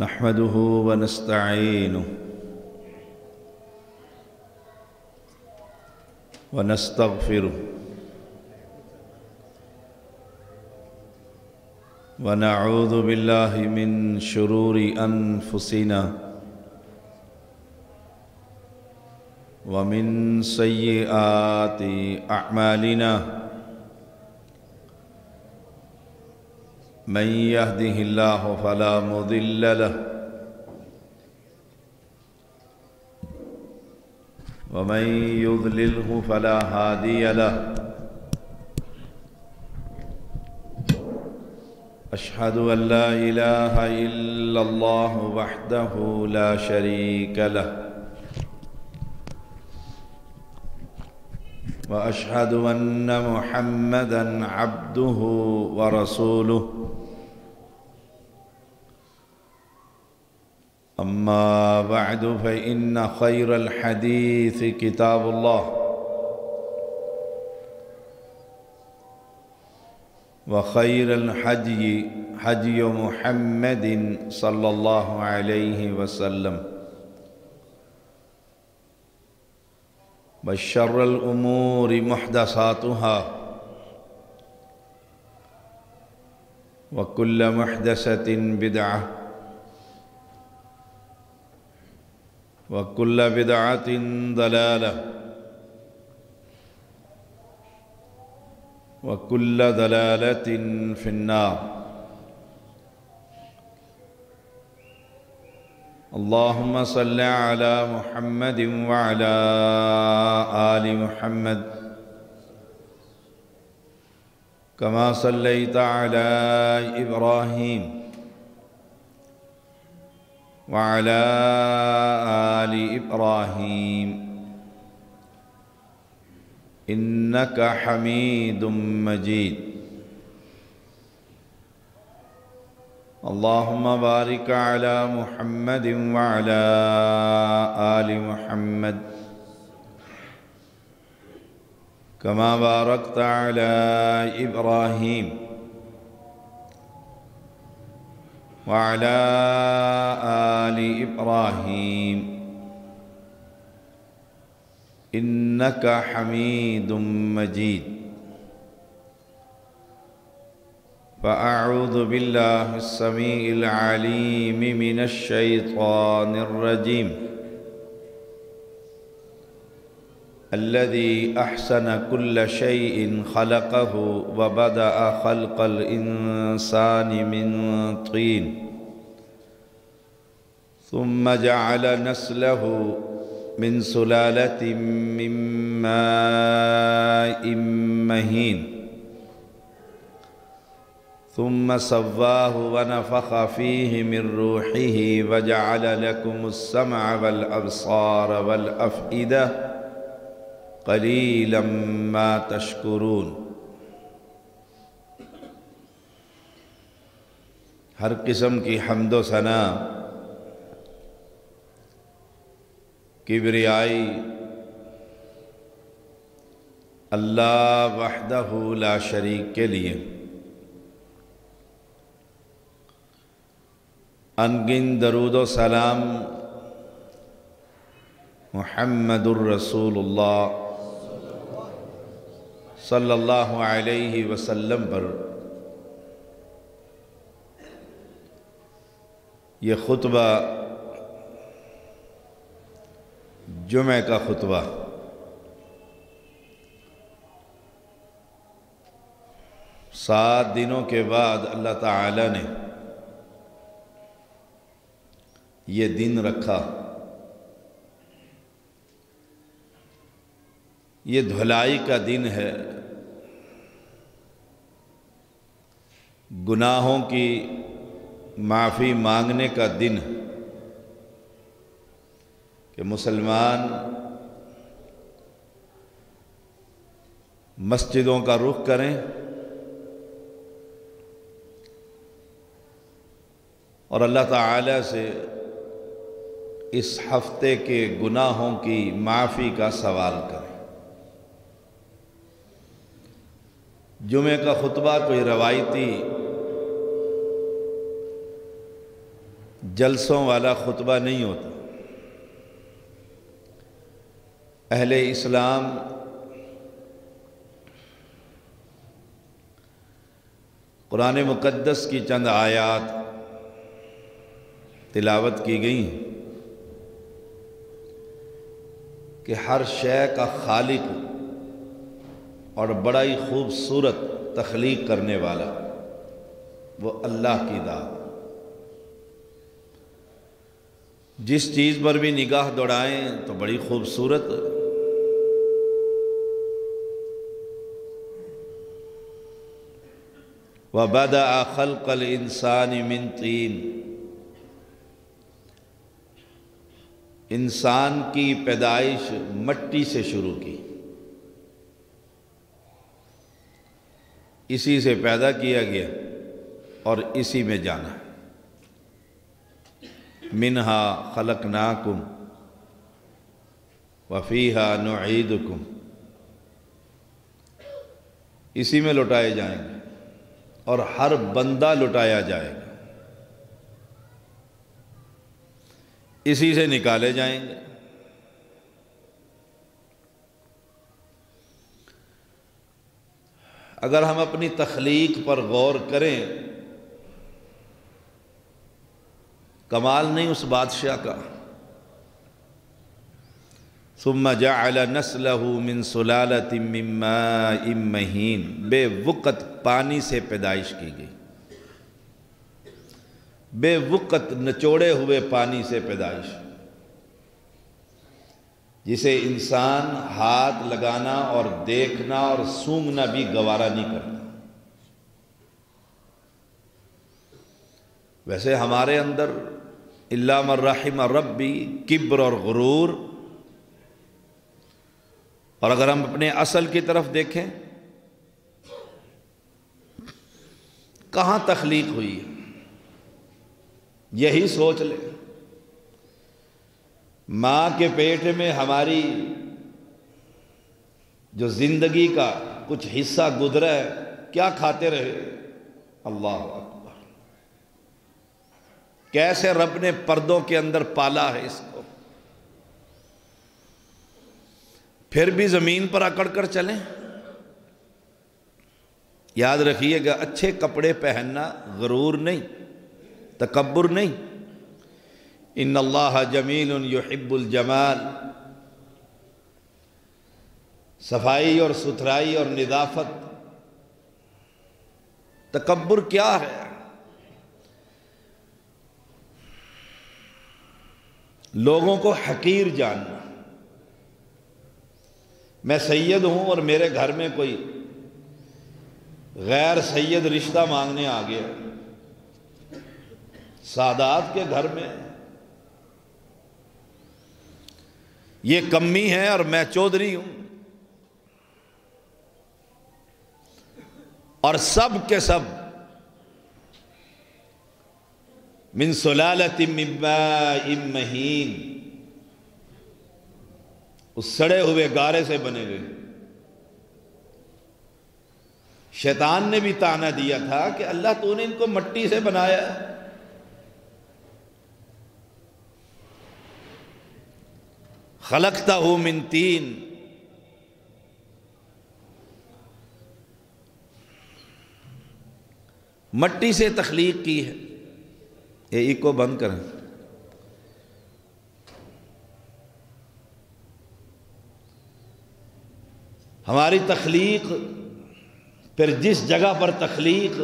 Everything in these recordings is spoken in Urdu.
نحمده ونستعينه ونستغفره ونعوذ بالله من شرور أنفسنا ومن سيئات أعمالنا من يهده الله فلا مضل له ومن يضلله فلا هادي له أشهد أن لا إله إلا الله وحده لا شريك له وأشهد أن محمدًا عبده ورسوله أما بعد فإن خير الحديث كتاب الله وخير الهدي هدي محمد صلى الله عليه وسلم وشر الأمور محدثاتها وكل محدثة بدعة وكل بدعة ضلالة وكل ضلالة في النار اللهم صل على محمد وعلى آل محمد كما صليت على إبراهيم وعلى آل إبراهيم إنك حميد مجيد اللهم بارك على محمد وعلى آل محمد كما باركت على إبراهيم وعلى آل إبراهيم إنك حميد مجيد فأعوذ بالله السميع العليم من الشيطان الرجيم الذي أحسن كل شيء خلقه وبدأ خلق الإنسان من طين ثم جعل نسله من سلالة من ماء مهين ثم سواه ونفخ فيه من روحه وجعل لكم السمع والأبصار والأفئدة قلیلا ما تشکرون۔ ہر قسم کی حمد و ثنا کبریائی اللہ وحدہ لا شریک کے لیے، انگن درود و سلام محمد الرسول اللہ صلی اللہ علیہ وسلم پر۔ یہ خطبہ جمعہ کا خطبہ 7 دنوں کے بعد اللہ تعالی نے یہ دن رکھا۔ یہ دھلائی کا دن ہے، گناہوں کی معافی مانگنے کا دن ہے کہ مسلمان مسجدوں کا رخ کریں اور اللہ تعالی سے اس ہفتے کے گناہوں کی معافی کا سوال کریں۔ جمعہ کا خطبہ کوئی روایتی جلسوں والا خطبہ نہیں ہوتا۔ اہل اسلام قرآن مقدس کی چند آیات تلاوت کی گئی کہ ہر شے کا خالق اور بڑا ہی خوبصورت تخلیق کرنے والا وہ اللہ کی ذات، جس چیز پر بھی نگاہ دوڑائیں تو بڑی خوبصورت۔ وَبَدَأَ خَلْقَ الْإِنسَانِ مِنْ طِينٍ، انسان کی پیدائش مٹی سے شروع کی، اسی سے پیدا کیا گیا اور اسی میں جانا ہے۔ مِنْهَا خَلَقْنَاكُمْ وَفِيهَا نُعِيدُكُمْ، اسی میں لوٹائے جائیں گے اور ہر بندہ لٹایا جائے گا، اسی سے نکالے جائیں گے۔ اگر ہم اپنی تخلیق پر غور کریں، کمال نہیں اس بادشاہ کا۔ ثم جعل نسلہ من سلالۃ من ماء مہین، بے وقت پانی سے پیدائش کی گئی، بے وقت نچوڑے ہوئے پانی سے پیدائش، جسے انسان ہاتھ لگانا اور دیکھنا اور سونگھنا بھی گوارا نہیں کرتا۔ ویسے ہمارے اندر الا من رحم ربی کبر اور غرور، اور اگر ہم اپنے اصل کی طرف دیکھیں کہاں تخلیق ہوئی ہے، یہی سوچ لیں۔ ماں کے پیٹ میں ہماری جو زندگی کا کچھ حصہ گزرا ہے، کیا کھاتے رہے؟ اللہ اکبر! کیسے رب نے پردوں کے اندر پالا ہے اس کو، پھر بھی زمین پر اکڑ کر چلیں۔ یاد رکھیے گا، اچھے کپڑے پہننا غرور نہیں، تکبر نہیں۔ ان اللہ جمیل یحب الجمال، صفائی اور ستھرائی اور نظافت۔ تکبر کیا ہے؟ لوگوں کو حقیر جاننا۔ میں سید ہوں اور میرے گھر میں کوئی غیر سید رشتہ مانگنے آ گیا، سادات کے گھر میں، یہ کمی ہے اور میں چودھری ہوں، اور سب کے سب من سلالۃ من ماء مہین، اس سڑے ہوئے گارے سے بنے گئے۔ شیطان نے بھی طعنہ دیا تھا کہ اللہ تو نے ان کو مٹی سے بنایا ہے۔ خلقتہ من طین، مٹی سے تخلیق کی ہے۔ یہ ایکو بند کریں۔ ہماری تخلیق، پھر جس جگہ پر تخلیق،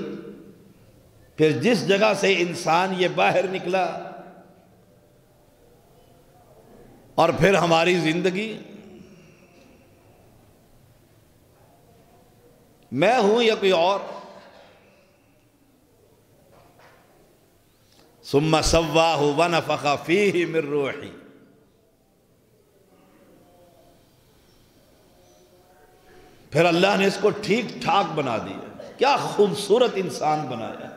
پھر جس جگہ سے انسان یہ باہر نکلا، اور پھر ہماری زندگی، میں ہوں یا کوئی اور۔ ثم سواہ ونفخ فیہ من روحی، پھر اللہ نے اس کو ٹھیک ٹھاک بنا دیا۔ کیا خوبصورت انسان بنایا۔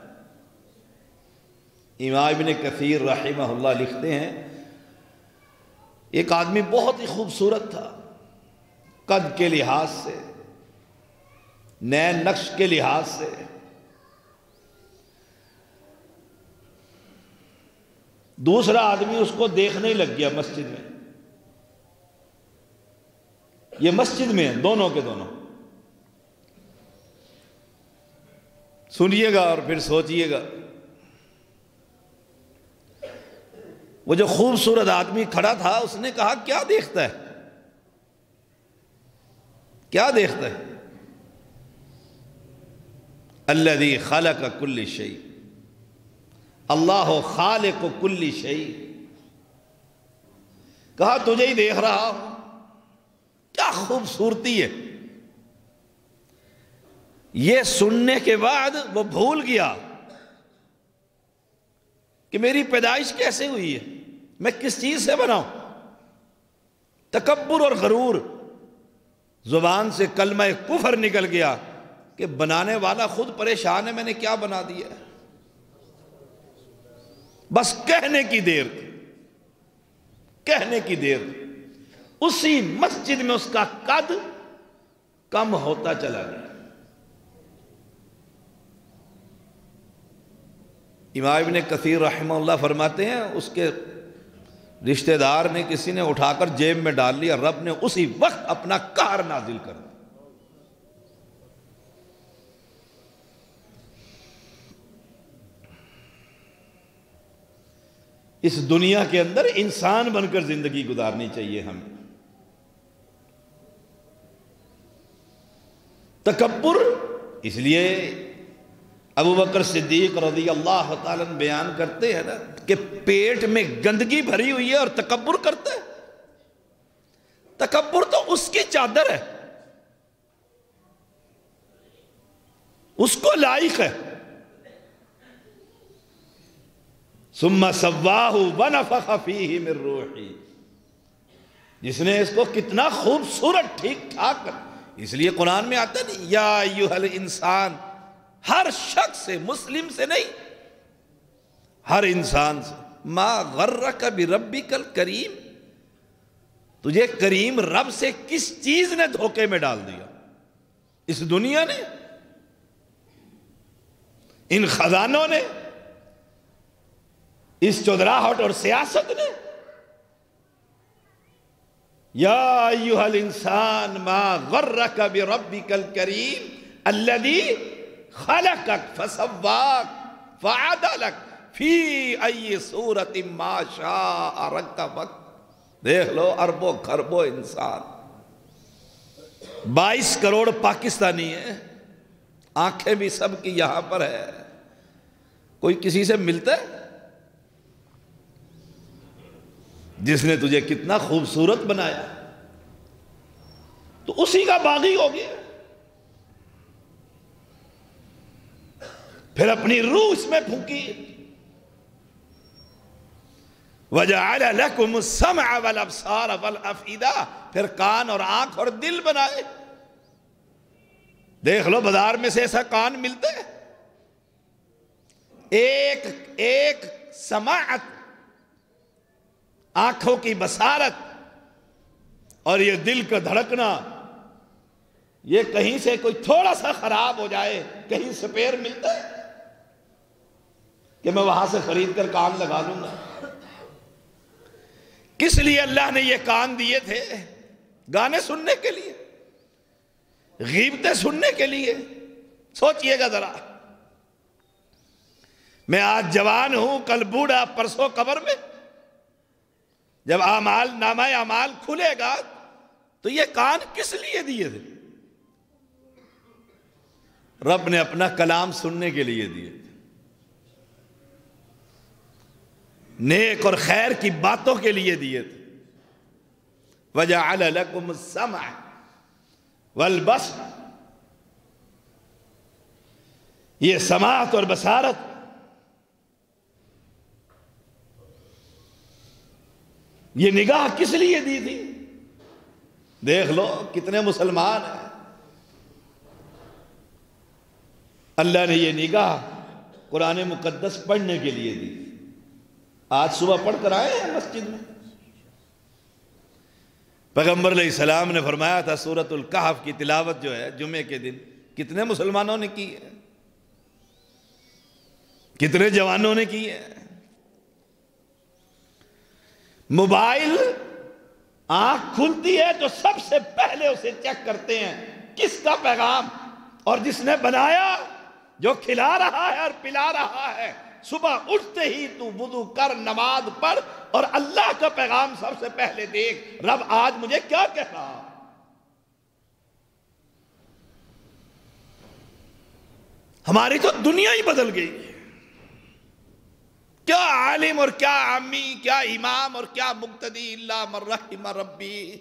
امام ابن کثیر رحمہ اللہ لکھتے ہیں، ایک آدمی بہت ہی خوبصورت تھا، قد کے لحاظ سے، نین نقش کے لحاظ سے، دوسرا آدمی اس کو دیکھنے ہی لگ گیا مسجد میں. یہ مسجد میں ہیں دونوں کے دونوں. سنیے گا اور پھر سوچئے گا. وہ جو خوبصورت آدمی کھڑا تھا اس نے کہا کیا دیکھتا ہے؟ کیا دیکھتا ہے؟ الذی خلق کل شیء، اللہ خالق کل شیء. کہا تجھے ہی دیکھ رہا ہوں. کیا خوبصورتی ہے. یہ سننے کے بعد وہ بھول گیا کہ میری پیدائش کیسے ہوئی ہے، میں کس چیز سے بنا ہوں. تکبر اور غرور، زبان سے کلمہ کفر نکل گیا کہ بنانے والا خود پریشان ہے، میں نے کیا بنا دیا. بس کہنے کی دیر تھی، کہنے کی دیر تھی. اسی مسجد میں اس کا قد کم ہوتا چلا گیا. امام ابن کثیر رحمہ اللہ فرماتے ہیں اس کے رشتہ دار نے کسی نے اٹھا کر جیب میں ڈال لیا، رب نے اسی وقت اپنا قہر نازل کر دیا. اس دنیا کے اندر انسان بن کر زندگی گزارنی چاہیے ہمیں. تکبر، اس لیے ابو بکر صدیق رضی اللہ تعالیٰ بیان کرتے ہیں نا کہ پیٹ میں گندگی بھری ہوئی ہے اور تکبر کرتا ہے. تکبر تو اس کی چادر ہے، اس کو لائق ہے. ثم سواہ ونفخ فیہ من روحی، جس نے اس کو کتنا خوبصورت ٹھیک ٹھاک کر. اس لیے قرآن میں آتا نہیں یا ایھا الانسان، ہر شخص سے، مسلم سے نہیں، ہر انسان سے. ما غرک بربک الکریم، تجھے کریم رب سے کس چیز نے دھوکے میں ڈال دیا؟ اس دنیا نے، ان خزانوں نے، اس چودراہٹ اور سیاست نے. یا ایھا الانسان ما غرک بربک الکریم الذی خلقک فسواک فعدلک فی ای صورت ما شاء رکبک. دیکھ لو اربوں خربوں انسان، 22 کروڑ پاکستانی ہیں، آنکھیں بھی سب کی یہاں پر ہے. کوئی کسی سے ملتا ہے؟ جس نے تجھے کتنا خوبصورت بنایا تو اسی کا باغی ہو گیا. پھر اپنی روح اس میں پھونکی. وَجَعَلَ لَكُمُ السَّمْعَ وَالْأَبْصَارَ وَالْأَفْئِدَةَ، پھر کان اور آنکھ اور دل بنائے. دیکھ لو بازار میں سے ایسا کان ملتا ہے؟ ایک سماعت، آنکھوں کی بصارت اور یہ دل کا دھڑکنا، یہ کہیں سے کوئی تھوڑا سا خراب ہو جائے، کہیں سپیر ملتا ہے کہ میں وہاں سے خرید کر کان لگا لوں گا؟ کس لیے اللہ نے یہ کان دیے تھے؟ گانے سننے کے لیے، غیبتیں سننے کے لیے. سوچئے گا ذرا، میں آج جوان ہوں، کل بوڑھا، پرسوں قبر میں. جب نامہ اعمال کھلے گا تو یہ کان کس لیے دیے تھے؟ رب نے اپنا کلام سننے کے لیے دیے تھے، نیک اور خیر کی باتوں کے لیے دیے تھے. وَجَعَلَ لَكُمُ السَّمْعَ وَالْبَصَرَ، یہ سماعت اور بصارت، یہ نگاہ کس لیے دی تھی؟ دیکھ لو کتنے مسلمان ہیں، اللہ نے یہ نگاہ قرآن مقدس پڑھنے کے لیے دی. آج صبح پڑھ کر آئے ہیں مسجد میں. پیغمبر علیہ السلام نے فرمایا تھا سورۃ الکہف کی تلاوت جو ہے جمعے کے دن کتنے مسلمانوں نے کی ہے، کتنے جوانوں نے کی ہے. موبائل آنکھ کھلتی ہے تو سب سے پہلے اسے چیک کرتے ہیں کس کا پیغام، اور جس نے بنایا، جو کھلا رہا ہے اور پلا رہا ہے، صبح اٹھتے ہی تو وضو کر، نماز پڑھ، اور اللہ کا پیغام سب سے پہلے دیکھ، رب آج مجھے کیا کہہ رہا۔ ہماری تو دنیا ہی بدل گئی ہے، کیا عالم اور کیا عامی، کیا امام اور کیا مقتدی، الا من رحم ربی۔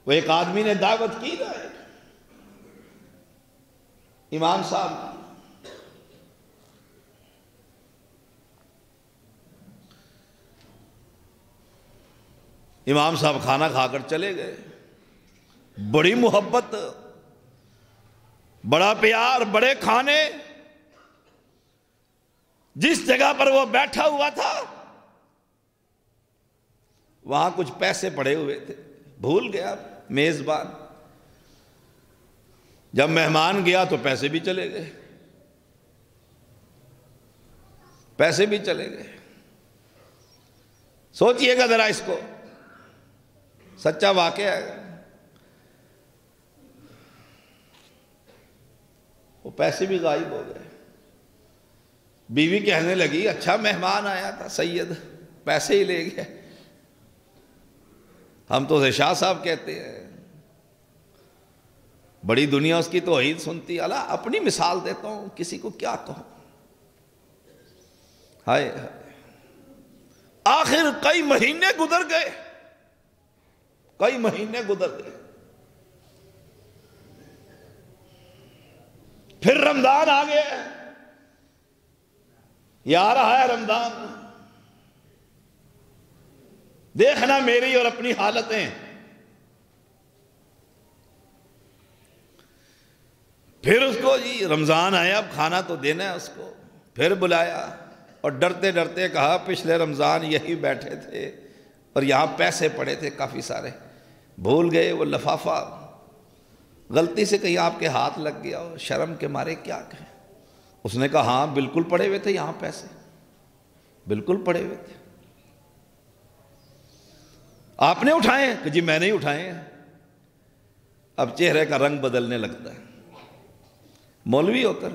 وہ ایک آدمی نے دعوت کی نا، امام صاحب، امام صاحب کھانا کھا کر چلے گئے، بڑی محبت، بڑا پیار، بڑے کھانے۔ جس جگہ پر وہ بیٹھا ہوا تھا وہاں کچھ پیسے پڑے ہوئے تھے، بھول گیا میزبان۔ جب مہمان گیا تو پیسے بھی چلے گئے، پیسے بھی چلے گئے۔ سوچئے گا ذرا اس کو، سچا واقعہ ہے۔ وہ پیسے بھی غائب ہو گئے۔ بیوی کہنے لگی اچھا مہمان آیا تھا سید، پیسے ہی لے گیا۔ ہم تو اسے شاہ صاحب کہتے ہیں، بڑی دنیا اس کی توحید سنتی۔ اللہ اپنی مثال دیتا ہوں، کسی کو کیا کہوں۔ ہائے آخر کئی مہینے گزر گئے، کئی مہینے گزر گئے، پھر رمضان آ گیا، یہ آ رہا ہے رمضان، دیکھنا میری اور اپنی حالتیں۔ پھر اس کو جی رمضان آیا، اب کھانا تو دینا ہے اس کو، پھر بلایا اور ڈرتے ڈرتے کہا پچھلے رمضان یہی بیٹھے تھے اور یہاں پیسے پڑے تھے کافی سارے، بھول گئے وہ لفافہ، غلطی سے کہیں آپ کے ہاتھ لگ گیا ہو، شرم کے مارے کیا کہیں۔ اس نے کہا ہاں بالکل پڑے ہوئے تھے یہاں پیسے، بالکل پڑے ہوئے تھے۔ آپ نے اٹھائے کہ جی میں نہیں اٹھائے ہیں۔ اب چہرے کا رنگ بدلنے لگتا ہے، مولوی ہو کر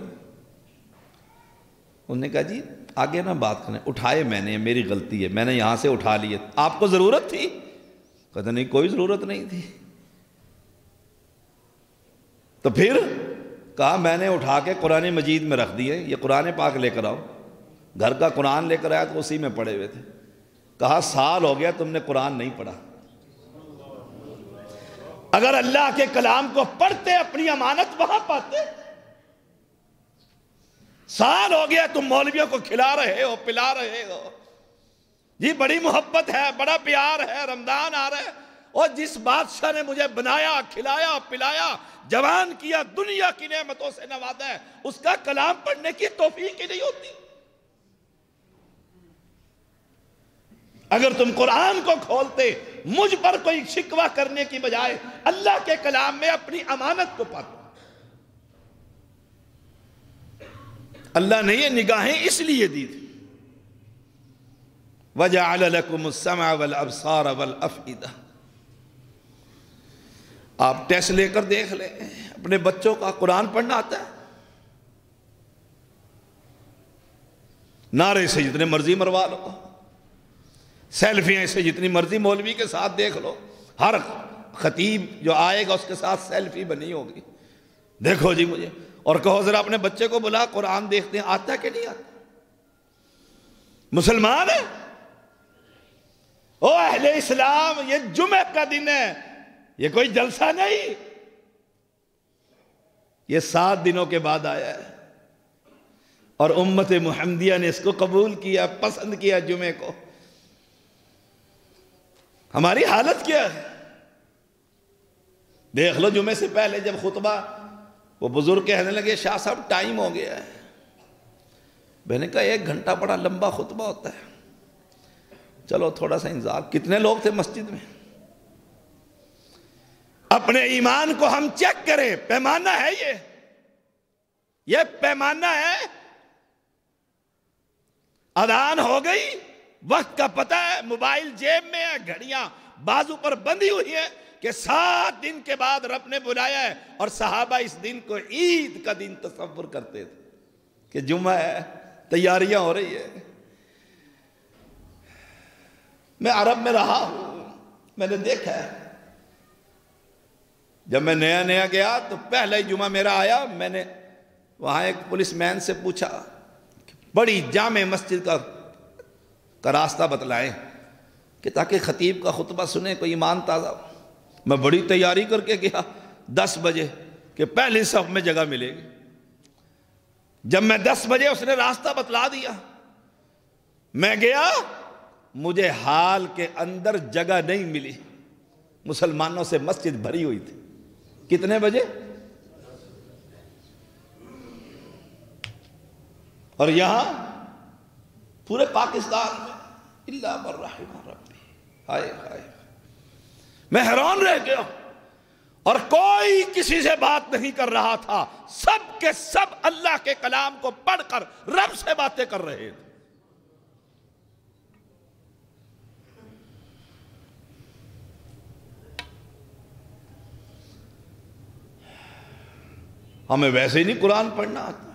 انہوں نے کہا جی آگے نہ بات کریں، اٹھائے میں نے، میری غلطی ہے، میں نے یہاں سے اٹھا لیے، آپ کو ضرورت تھی؟ کہتے نہیں کوئی ضرورت نہیں تھی۔ تو پھر کہا میں نے اٹھا کے قرآن مجید میں رکھ دیے، یہ قرآن پاک لے کر آؤ۔ گھر کا قرآن لے کر آیا تو اسی میں پڑے ہوئے تھے۔ کہا سال ہو گیا تم نے قرآن نہیں پڑھا، اگر اللہ کے کلام کو پڑھتے اپنی امانت وہاں پاتے۔ سال ہو گیا تم مولویوں کو کھلا رہے ہو، پلا رہے ہو، جی بڑی محبت ہے، بڑا پیار ہے، رمضان آ رہا ہے، اور جس بادشاہ نے مجھے بنایا، کھلایا، پلایا، جوان کیا، دنیا کی نعمتوں سے نوازا ہے، اس کا کلام پڑھنے کی توفیق ہی نہیں ہوتی۔ اگر تم قرآن کو کھولتے، مجھ پر کوئی شکوہ کرنے کی بجائے اللہ کے کلام میں اپنی امانت کو پاتے۔ اللہ نے یہ نگاہیں اس لیے دی تھی، وَجَعَلَ لَكُمُ السَّمْعَ وَالْأَبْصَارَ وَالْأَفْئِدَةَ۔ آپ ٹیسٹ لے کر دیکھ لیں، اپنے بچوں کا قرآن پڑھنا آتا ہے؟ نعرے سے جتنے مرضی مروا لو، سیلفیاں سے جتنی مرضی مولوی کے ساتھ دیکھ لو، ہر خطیب جو آئے گا اس کے ساتھ سیلفی بنی ہوگی، دیکھو جی مجھے، اور کہو ذرا اپنے بچے کو بلا قرآن دیکھتے ہیں آتا ہے کہ نہیں آتا؟ مسلمان ہے، او اہل اسلام، یہ جمعہ کا دن ہے، یہ کوئی جلسہ نہیں، یہ 7 دنوں کے بعد آیا ہے، اور امت محمدیہ نے اس کو قبول کیا، پسند کیا جمعے کو۔ ہماری حالت کیا ہے؟ دیکھ لو جمعے سے پہلے جب خطبہ، وہ بزرگ کہنے لگے شاہ صاحب ٹائم ہو گیا ہے۔ میں نے کہا 1 گھنٹہ بڑا لمبا خطبہ ہوتا ہے، چلو تھوڑا سا انتظار۔ کتنے لوگ تھے مسجد میں؟ اپنے ایمان کو ہم چیک کریں، پیمانہ ہے یہ پیمانہ ہے اذان ہو گئی، وقت کا پتہ ہے، موبائل جیب میں ہے، گھڑیاں بازو پر بندھی ہوئی ہیں کہ 7 دن کے بعد رب نے بلایا ہے، اور صحابہ اس دن کو عید کا دن تصور کرتے تھے کہ جمعہ ہے، تیاریاں ہو رہی ہے۔ میں عرب میں رہا ہوں، میں نے دیکھا ہے، جب میں نیا نیا گیا تو پہلا ہی جمعہ میرا آیا، میں نے وہاں ایک پولیس مین سے پوچھا کہ بڑی جامع مسجد کا راستہ بتلائیں کہ تاکہ خطیب کا خطبہ سنیں، کوئی ایمان تازہ ہو۔ میں بڑی تیاری کر کے گیا 10 بجے کہ پہلی صف میں جگہ ملے گی۔ جب میں 10 بجے اس نے راستہ بتلا دیا، میں گیا، مجھے ہال کے اندر جگہ نہیں ملی، مسلمانوں سے مسجد بھری ہوئی تھی۔ کتنے بجے؟ اور یہاں پورے پاکستان میں اللہ من رحم ربی، ہائے ہائے، میں حیران رہ گیا، اور کوئی کسی سے بات نہیں کر رہا تھا، سب کے سب اللہ کے کلام کو پڑھ کر رب سے باتیں کر رہے تھے۔ ہمیں ویسے ہی نہیں قرآن پڑھنا آتا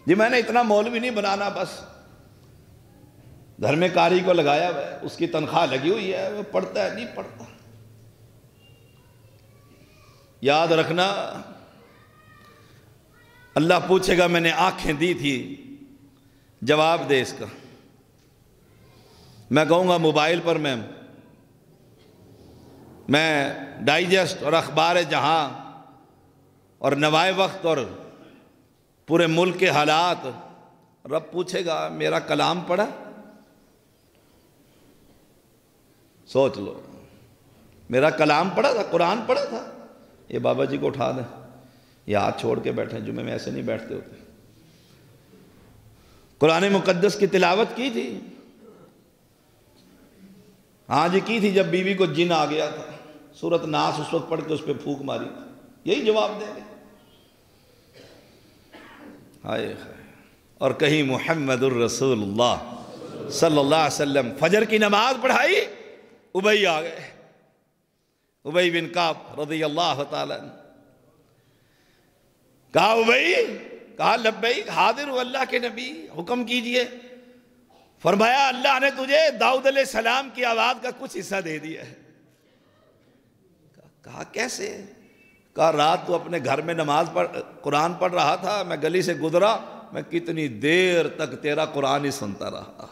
جی، میں نے اتنا مولوی نہیں بنانا، بس گھر میں قاری کو لگایا ہوا ہے، اس کی تنخواہ لگی ہوئی ہے، وہ پڑھتا ہے، نہیں پڑھتا۔ یاد رکھنا، اللہ پوچھے گا میں نے آنکھیں دی تھی، جواب دے اس کا۔ میں کہوں گا موبائل پر میں ڈائجسٹ اور اخبار جہاں اور نوائے وقت اور پورے ملک کے حالات، رب پوچھے گا میرا کلام پڑھا؟ سوچ لو، میرا کلام پڑھا تھا، قرآن پڑھا تھا؟ یہ بابا جی کو اٹھا دیں، یہ ہاتھ چھوڑ کے بیٹھیں، جمعے میں ایسے نہیں بیٹھتے ہوتے۔ قرآن مقدس کی تلاوت کی تھی؟ ہاں جی کی تھی، جب بیوی کو جن آ گیا تھا، سورۃ ناس اس وقت پڑھ کے اس پہ پھونک ماری تھی، یہی جواب دیں گے۔ ہائے ہائے، اور کہیں محمد الرسول اللہ صلی اللہ علیہ وسلم فجر کی نماز پڑھائی، ابئی آ گئے، ابئی بن کعب رضی اللہ تعالیٰ عنہ۔ کہا ابئی، کہا لبیک، حاضر ہو اللہ کے نبی، حکم کیجئے۔ فرمایا اللہ نے تجھے داؤد علیہ السلام کی آواز کا کچھ حصہ دے دیا ہے۔ کہا کیسے؟ کہا رات تو اپنے گھر میں نماز قرآن پڑھ رہا تھا، میں گلی سے گزرا، میں کتنی دیر تک تیرا قرآن ہی سنتا رہا۔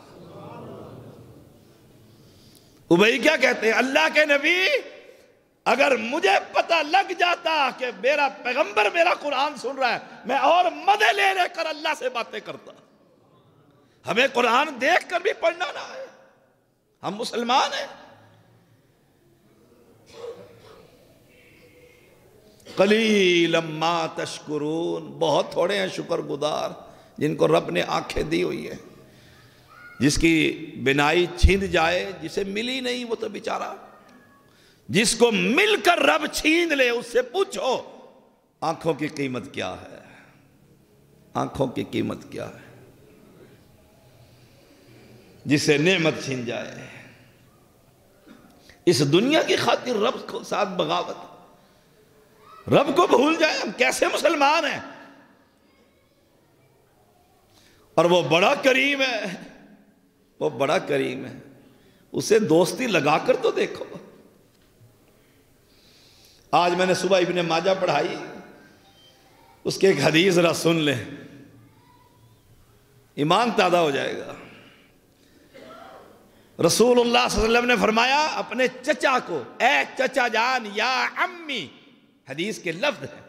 ابئی کیا کہتے ہیں؟ اللہ کے نبی، اگر مجھے پتہ لگ جاتا کہ میرا پیغمبر میرا قرآن سن رہا ہے، میں اور مدد لے لے کر اللہ سے باتیں کرتا۔ ہمیں قرآن دیکھ کر بھی پڑھنا نہ ہے، ہم مسلمان ہیں۔ قلیلا ما تشکرون، بہت تھوڑے ہیں شکر گزار جن کو رب نے آنکھیں دی ہوئی ہے۔ جس کی بینائی چھن جائے، جسے ملی نہیں، وہ تو بیچارہ، جس کو مل کر رب چھین لے، اس سے پوچھو آنکھوں کی قیمت کیا ہے، آنکھوں کی قیمت کیا ہے۔ جسے نعمت چھن جائے، اس دنیا کی خاطر رب کو ساتھ بغاوت، رب کو بھول جائیں، ہم کیسے مسلمان ہیں؟ اور وہ بڑا کریم ہے، وہ بڑا کریم ہے، اسے دوستی لگا کر تو دیکھو۔ آج میں نے صبح ابن ماجہ پڑھائی، اس کے ایک حدیث ذرا سن لیں، ایمان تازہ ہو جائے گا۔ رسول اللہ صلی اللہ علیہ وسلم نے فرمایا اپنے چچا کو، اے چچا جان یا عمی، حدیث کے لفظ ہے،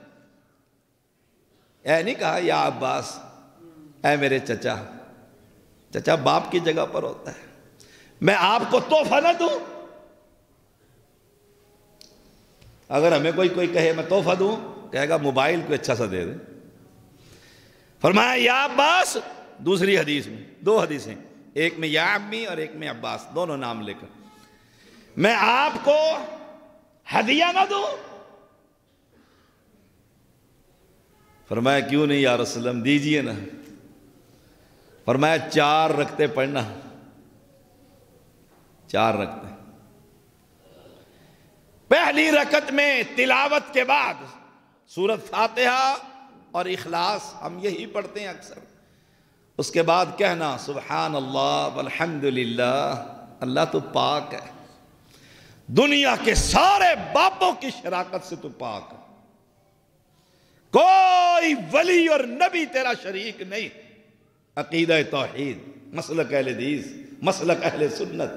اے نہیں کہا یا عباس، اے میرے چچا، چچا باپ کی جگہ پر ہوتا ہے، میں آپ کو تحفہ نہ دوں؟ اگر ہمیں کوئی کہے میں تحفہ دوں، کہے گا موبائل کو اچھا سا دے دیں۔ فرمایا یا عباس، دوسری حدیث میں، 2 حدیثیں، ایک میں یا عمی اور ایک میں عباس، دونوں نام لے کر، میں آپ کو ہدیہ نہ دوں؟ فرمایا کیوں نہیں یا رسول اللہ، دیجئے نا۔ فرمایا 4 رکعتیں پڑھنا، 4 رکعتیں۔ پہلی رکعت میں تلاوت کے بعد سورۃ فاتحہ اور اخلاص، ہم یہی پڑھتے ہیں اکثر۔ اس کے بعد کہنا سبحان اللہ والحمد للہ، اللہ تو پاک ہے، دنیا کے سارے باپوں کی شراکت سے تو پاک ہے، کوئی ولی اور نبی تیرا شریک نہیں۔ عقیدہ توحید، مسلک اہل حدیث، مسلک اہل سنت۔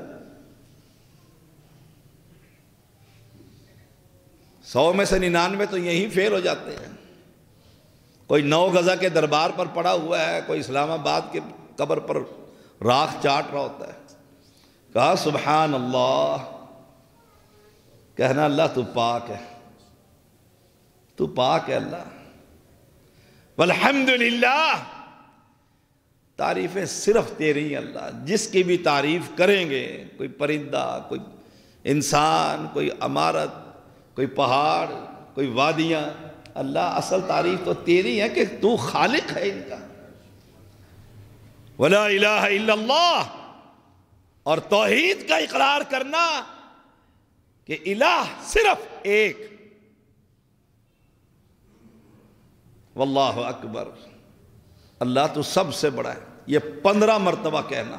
100 میں سے 99 تو یہی فیل ہو جاتے ہیں۔ کوئی 9 گزا کے دربار پر پڑا ہوا ہے، کوئی اسلام آباد کے قبر پر راکھ چاٹ رہا ہوتا ہے۔ کہا سبحان اللہ، کہنا اللہ تو پاک ہے، تو پاک ہے اللہ، والحمدللہ، تعریفیں صرف تیری ہیں اللہ۔ جس کی بھی تعریف کریں گے، کوئی پرندہ، کوئی انسان، کوئی عمارت، کوئی پہاڑ، کوئی وادیاں، اللہ اصل تعریف تو تیری ہے کہ تو خالق ہے ان کا۔ وَلَا إِلَٰهَ إِلَّا اللَّهُ، اور توحید کا اقرار کرنا کہ الہ صرف ایک، واللہ اکبر، اللہ تو سب سے بڑا ہے، یہ 15 مرتبہ کہنا۔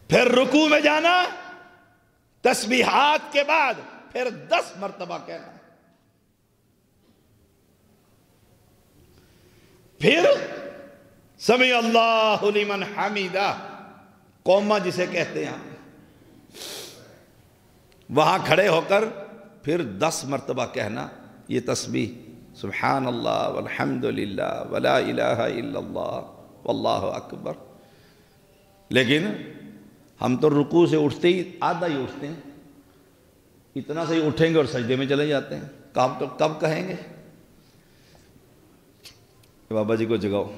پھر رکوع میں جانا، تسبیحات کے بعد پھر 10 مرتبہ کہنا، پھر سمع اللہ لمن حمیدہ، قومہ جسے کہتے ہیں، وہاں کھڑے ہو کر پھر 10 مرتبہ کہنا یہ تسبیح، سبحان اللہ والحمد للہ ولا الہ الا اللہ واللہ اکبر۔ لیکن ہم تو رکوع سے اٹھتے ہی آدھا ہی اٹھتے ہیں، اتنا سے ہی اٹھیں گے اور سجدے میں چلے جاتے ہیں۔ کب کہیں گے بابا جی کو جگاؤ،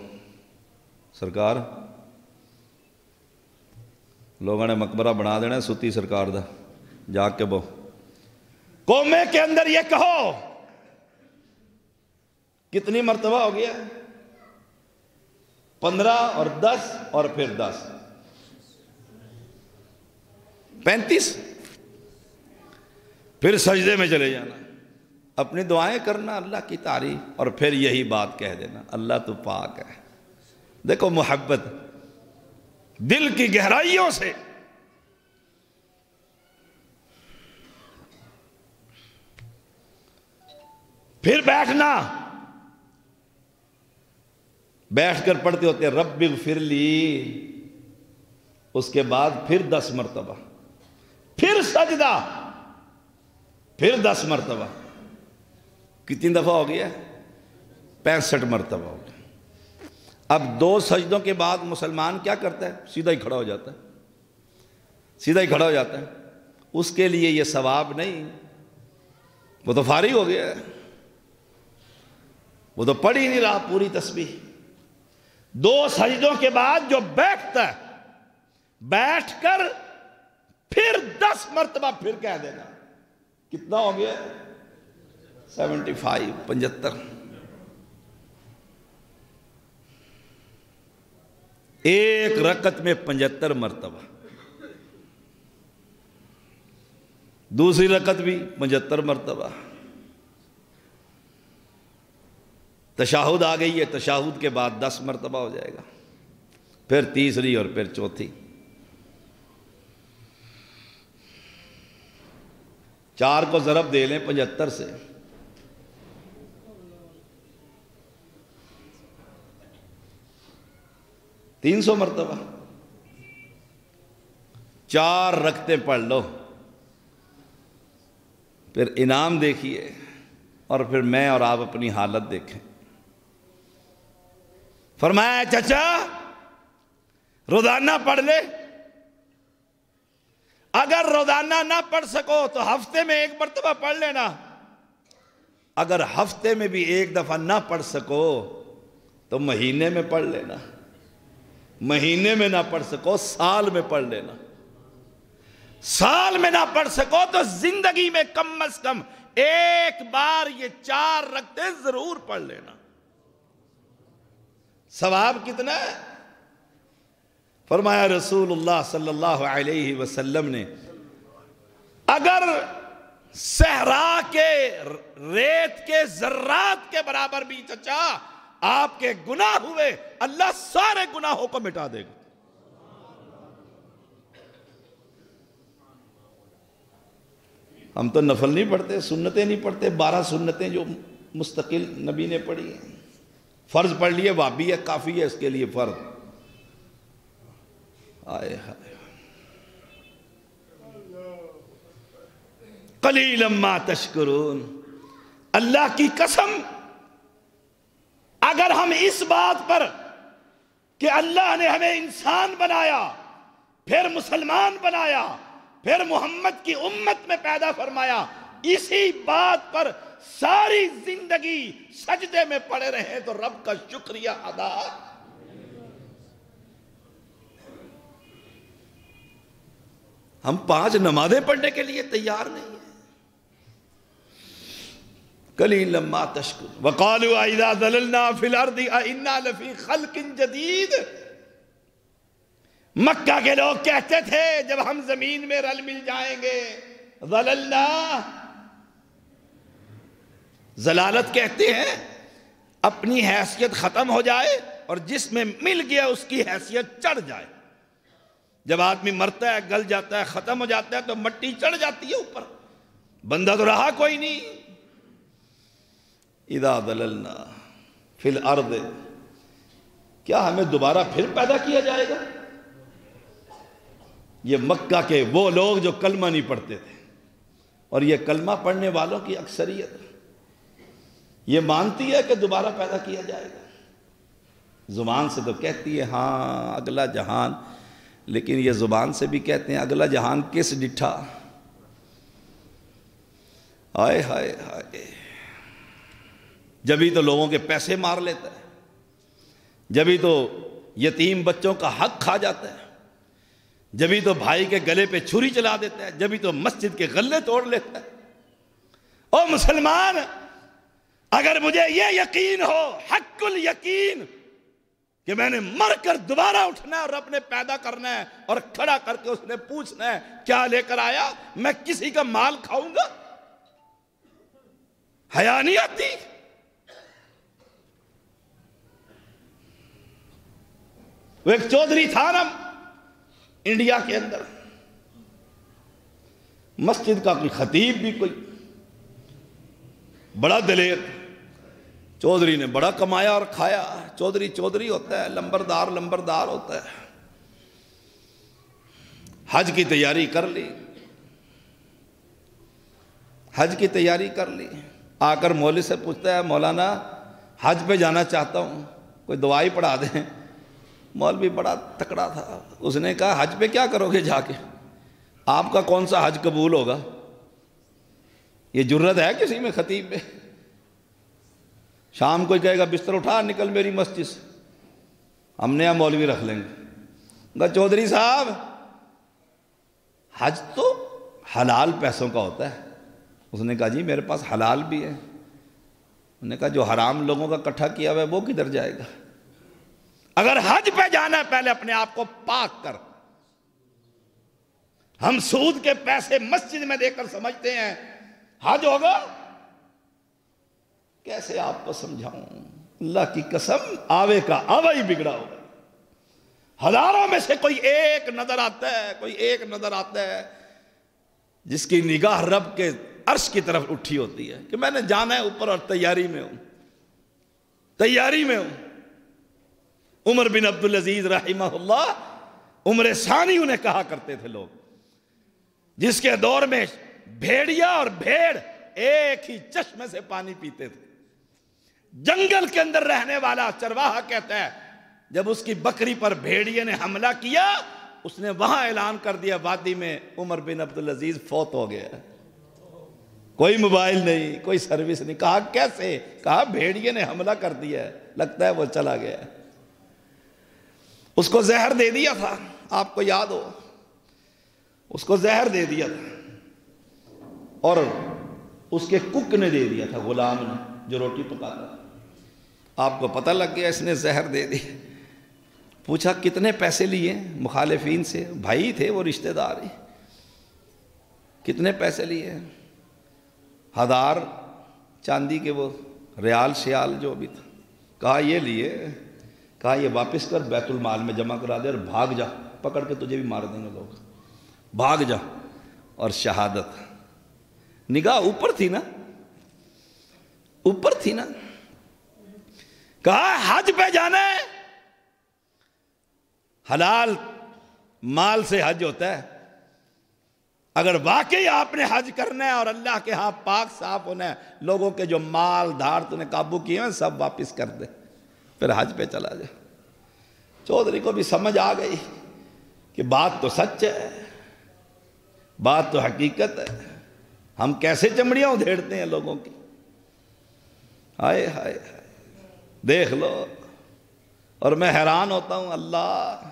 سرکار لوگوں نے مقبرہ بنا دینا ہے ستی سرکار دا، جاگ کے بہو۔ قومے کے اندر یہ کہو، کتنی مرتبہ ہو گیا؟ 15 اور 10 اور پھر 10، 35۔ پھر سجدے میں چلے جانا، اپنی دعائیں کرنا، اللہ کی تعریف، اور پھر یہی بات کہہ دینا اللہ تو پاک ہے۔ دیکھو محبت دل کی گہرائیوں سے۔ پھر بیٹھنا، بیٹھ کر پڑھتے ہوتے ہیں رب اغفر لی، اس کے بعد پھر 10 مرتبہ، پھر سجدہ، پھر 10 مرتبہ۔ کتنی دفعہ ہو گیا؟ 65 مرتبہ ہو گیا۔ اب 2 سجدوں کے بعد مسلمان کیا کرتا ہے؟ سیدھا ہی کھڑا ہو جاتا ہے، سیدھا ہی کھڑا ہو جاتا ہے۔ اس کے لیے یہ ثواب نہیں، وہ تو فارغ ہو گیا ہے، وہ تو پڑھ ہی نہیں رہا پوری تسبیح۔ 2 سجدوں کے بعد جو بیٹھتا ہے، بیٹھ کر پھر 10 مرتبہ پھر کہہ دینا، کتنا ہو گیا؟ 75۔ ایک رکعت میں 75 مرتبہ، دوسری رکعت بھی 75 مرتبہ۔ تشہد آ گئی ہے، تشہد کے بعد 10 مرتبہ ہو جائے گا، پھر تیسری اور پھر چوتھی۔ 4 کو ضرب دے لیں 75 سے، 300 مرتبہ۔ 4 رکعتیں پڑھ لو، پھر انعام دیکھیے، اور پھر میں اور آپ اپنی حالت دیکھیں۔ فرمایا چچا روزانہ پڑھ لے، اگر روزانہ نہ پڑھ سکو تو ہفتے میں 1 مرتبہ پڑھ لینا، اگر ہفتے میں بھی 1 دفعہ نہ پڑھ سکو تو مہینے میں پڑھ لینا، مہینے میں نہ پڑھ سکو سال میں پڑھ لینا، سال میں نہ پڑھ سکو تو زندگی میں کم از کم 1 بار یہ 4 رکعتیں ضرور پڑھ لینا۔ ثواب کتنا ہے؟ فرمایا رسول اللہ صلی اللہ علیہ وسلم نے اگر صحرا کے ریت کے ذرات کے برابر بھی چچا آپ کے گناہ ہوئے، اللہ سارے گناہوں کو مٹا دے گا۔ ہم تو نفل نہیں پڑھتے، سنتیں نہیں پڑھتے، 12 سنتیں جو مستقل نبی نے پڑھی ہیں، فرض پڑھ لیے وابی ہے، کافی ہے اس کے لیے فرض۔ آئے ہائے قلیلا ما تشکرون، اللہ کی قسم اگر ہم اس بات پر کہ اللہ نے ہمیں انسان بنایا، پھر مسلمان بنایا، پھر محمد کی امت میں پیدا فرمایا، اسی بات پر ساری زندگی سجدے میں پڑے رہے تو رب کا شکریہ ادا۔ ہم 5 نمازیں پڑھنے کے لیے تیار نہیں ہیں۔ قلیلا ما تشکرون وقالوا اذا ضللنا فی الارض انا لفی خلق جدید، مکہ کے لوگ کہتے تھے جب ہم زمین میں رل مل جائیں گے، ضللنا ضلالت کہتے ہیں اپنی حیثیت ختم ہو جائے اور جس میں مل گیا اس کی حیثیت چڑھ جائے۔ جب آدمی مرتا ہے، گل جاتا ہے، ختم ہو جاتا ہے تو مٹی چڑھ جاتی ہے اوپر، بندہ تو رہا کوئی نہیں۔ اذا ضللنا فی الارض، کیا ہمیں دوبارہ پھر پیدا کیا جائے گا؟ یہ مکہ کے وہ لوگ جو کلمہ نہیں پڑھتے تھے، اور یہ کلمہ پڑھنے والوں کی اکثریت یہ مانتی ہے کہ دوبارہ پیدا کیا جائے گا۔ زبان سے تو کہتی ہے ہاں اگلا جہان، لیکن یہ زبان سے بھی کہتے ہیں اگلا جہان کس ڈٹھا۔ ہائے ہائے ہائے، جبھی تو لوگوں کے پیسے مار لیتا ہے، جبھی تو یتیم بچوں کا حق کھا جاتا ہے، جبھی تو بھائی کے گلے پہ چھری چلا دیتا ہے، جبھی تو مسجد کے غلے توڑ لیتا ہے۔ او مسلمان، اگر مجھے یہ یقین ہو، حق الیقین، کہ میں نے مر کر دوبارہ اٹھنا ہے اور رب نے پیدا کرنا ہے اور کھڑا کر کے اس نے پوچھنا ہے کیا لے کر آیا، میں کسی کا مال کھاؤں گا؟ حیا نہیں آتی؟ وہ ایک چودھری تھا نا انڈیا کے اندر، مسجد کا کوئی خطیب بھی کوئی بڑا دلیر، چودھری نے بڑا کمایا اور کھایا، چودھری چودھری ہوتا ہے، لمبردار لمبردار ہوتا ہے۔ حج کی تیاری کر لی، حج کی تیاری کر لی، آ کر مولوی سے پوچھتا ہے مولانا حج پہ جانا چاہتا ہوں، کوئی دعائی پڑھا دیں۔ مولوی بڑا تکڑا تھا، اس نے کہا حج پہ کیا کرو گے جا کے، آپ کا کون سا حج قبول ہوگا؟ یہ جرت ہے کسی میں خطیب میں؟ شام کوئی کہے گا بستر اٹھا نکل میری مسجد سے، ہم نیا مولوی رکھ لیں گے۔ کہا چودھری صاحب حج تو حلال پیسوں کا ہوتا ہے۔ اس نے کہا جی میرے پاس حلال بھی ہے۔ انہوں نے کہا جو حرام لوگوں کا اکٹھا کیا ہوا ہے وہ کدھر جائے گا؟ اگر حج پہ جانا ہے پہلے اپنے آپ کو پاک کر۔ ہم سود کے پیسے مسجد میں دے کر سمجھتے ہیں حج ہوگا، کیسے آپ کو سمجھاؤں؟ اللہ کی قسم آوے کا آوا ہی بگڑا ہوگا۔ ہزاروں میں سے کوئی ایک نظر آتا ہے، کوئی ایک نظر آتا ہے جس کی نگاہ رب کے عرش کی طرف اٹھی ہوتی ہے کہ میں نے جانا ہے اوپر اور تیاری میں ہوں، تیاری میں ہوں۔ عمر بن عبدالعزیز رحمہ اللہ عمر ثانی انہیں کہا کرتے تھے لوگ، جس کے دور میں بھیڑیا اور بھیڑ ایک ہی چشمے سے پانی پیتے تھے۔ جنگل کے اندر رہنے والا چرواہا کہتا ہے جب اس کی بکری پر بھیڑیے نے حملہ کیا اس نے وہاں اعلان کر دیا وادی میں عمر بن عبدالعزیز فوت ہو گیا۔ کوئی موبائل نہیں، کوئی سروس نہیں۔ کہا کیسے؟ کہا بھیڑیے نے حملہ کر دیا ہے، لگتا ہے وہ چلا گیا۔ اس کو زہر دے دیا تھا، آپ کو یاد ہو، اس کو زہر دے دیا تھا اور اس کے کک نے دے دیا تھا، غلام نے جو روٹی پکاتا تھا۔ آپ کو پتہ لگ گیا اس نے زہر دے دی۔ پوچھا کتنے پیسے لیے؟ مخالفین سے، بھائی تھے وہ، رشتہ دار ہی۔ کتنے پیسے لیے؟ 1000 چاندی کے وہ ریال شیال جو بھی تھا۔ کہا یہ لیے۔ کہا یہ واپس کر بیت المال میں جمع کرا دے اور بھاگ جا، پکڑ کے تجھے بھی مار دیں گے لوگ، بھاگ جا۔ اور شہادت، نگاہ اوپر تھی نا، اوپر تھی نا۔ کہا حج پہ جانا ہے، حلال مال سے حج ہوتا ہے۔ اگر واقعی آپ نے حج کرنا ہے اور اللہ کے ہاں پاک صاف ہونا ہے، لوگوں کے جو مال دھار تو نے قابو کیے ہیں سب واپس کر دے، پھر حج پہ چلا جائے۔ چودھری کو بھی سمجھ آ گئی کہ بات تو سچ ہے، بات تو حقیقت ہے، ہم کیسے چمڑیاں ادھیڑتے ہیں لوگوں کی۔ ہائے ہائے ہائے، دیکھ لو۔ اور میں حیران ہوتا ہوں، اللہ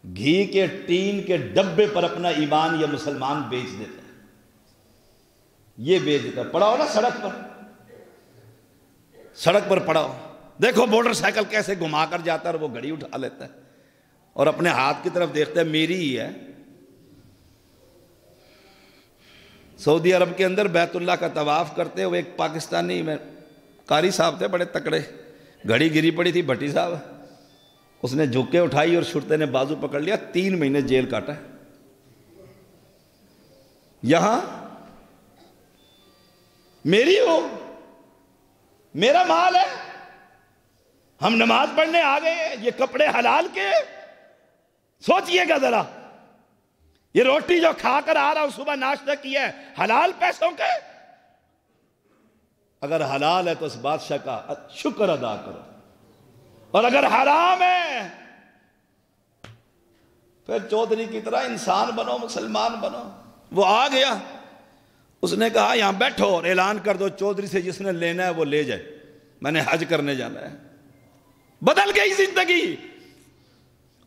گھی کے ٹین کے ڈبے پر اپنا ایمان یہ مسلمان بیچ دیتا ہے، یہ بیچ دیتا ہے۔ پڑا ہو نا سڑک پر، سڑک پر پڑا ہو، دیکھو موٹر سائیکل کیسے گھما کر جاتا ہے اور وہ گھڑی اٹھا لیتا ہے اور اپنے ہاتھ کی طرف دیکھتا ہے میری ہی ہے۔ سعودی عرب کے اندر بیت اللہ کا طواف کرتے ہوئے ایک پاکستانی میں قاری صاحب تھے بڑے تکڑے، گھڑی گری پڑی تھی، بھٹی صاحب، اس نے جھک کے اٹھائی اور شرطے نے بازو پکڑ لیا، 3 مہینے جیل کاٹا۔ یہاں میری ہو، میرا مال ہے، ہم نماز پڑھنے آ گئے، یہ کپڑے حلال کے، سوچئے گا ذرا، یہ روٹی جو کھا کر آ رہا ہوں صبح ناشتہ کیا ہے حلال پیسوں کے؟ اگر حلال ہے تو اس بادشاہ کا شکر ادا کرو، اور اگر حرام ہے پھر چودھری کی طرح انسان بنو، مسلمان بنو۔ وہ آ گیا، اس نے کہا یہاں بیٹھو اور اعلان کر دو چودھری سے جس نے لینا ہے وہ لے جائے، میں نے حج کرنے جانا ہے۔ بدل گئی زندگی۔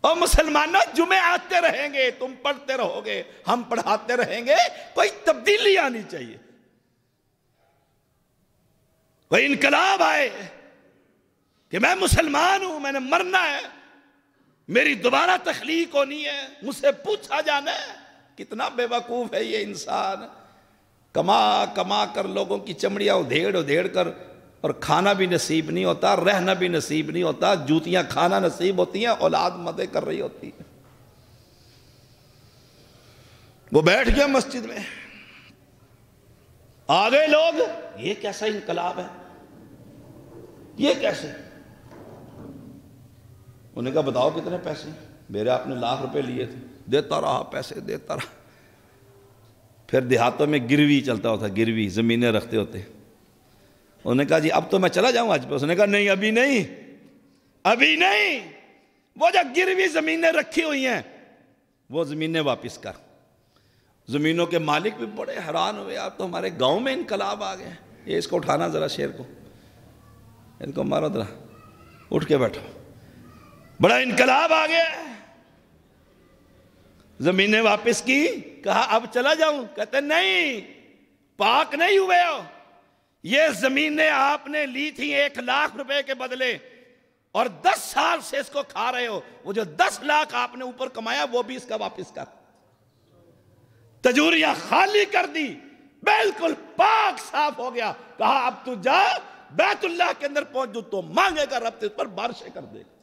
اور مسلمانوں جمعے آتے رہیں گے، تم پڑھتے رہو گے، ہم پڑھاتے رہیں گے، کوئی تبدیلی آنی چاہیے، کوئی انقلاب آئے کہ میں مسلمان ہوں، میں نے مرنا ہے، میری دوبارہ تخلیق ہونی ہے، مجھ سے پوچھا جانا ہے۔ کتنا بے وقوف ہے یہ انسان، کما کما کر لوگوں کی چمڑیاں ادھیڑ کر، اور کھانا بھی نصیب نہیں ہوتا، رہنا بھی نصیب نہیں ہوتا، جوتیاں کھانا نصیب ہوتی ہیں، اولاد مدے کر رہی ہوتی ہے۔ وہ بیٹھ گیا مسجد میں، آ گئے لوگ، یہ کیسا انقلاب ہے، یہ کیسے؟ انہوں نے کہا بتاؤ کتنے پیسے؟ میرے آپ نے ₹1,00,000 لیے تھے۔ دیتا رہا، پیسے دیتا رہا۔ پھر دیہاتوں میں گروی چلتا ہوتا، گروی زمینیں رکھتے ہوتے۔ انہوں نے کہا جی اب تو میں چلا جاؤں حج پہ۔ اس نے کہا نہیں، ابھی نہیں، ابھی نہیں، وہ جو گروی زمینیں رکھی ہوئی ہیں وہ زمینیں واپس کر۔ زمینوں کے مالک بھی بڑے حیران ہوئے، آپ تو ہمارے گاؤں میں انقلاب آ گئے۔ یہ اس کو اٹھانا ذرا، شیر کو، ان کو مارو ذرا، اٹھ کے بیٹھو، بڑا انقلاب آ گیا۔ زمینیں واپس کی، کہا اب چلا جاؤں؟ کہتے نہیں، پاک نہیں ہوئے ہو، یہ زمینیں آپ نے لی تھی ₹1,00,000 کے بدلے، اور 10 سال سے اس کو کھا رہے ہو، وہ جو 10 لاکھ آپ نے اوپر کمایا وہ بھی اس کا واپس کر۔ تجوریاں خالی کر دی، بالکل پاک صاف ہو گیا۔ کہا اب تو جا بیت اللہ کے اندر پہنچ، جو تو مانگے گا رب اس پر بارشیں کر دے گا۔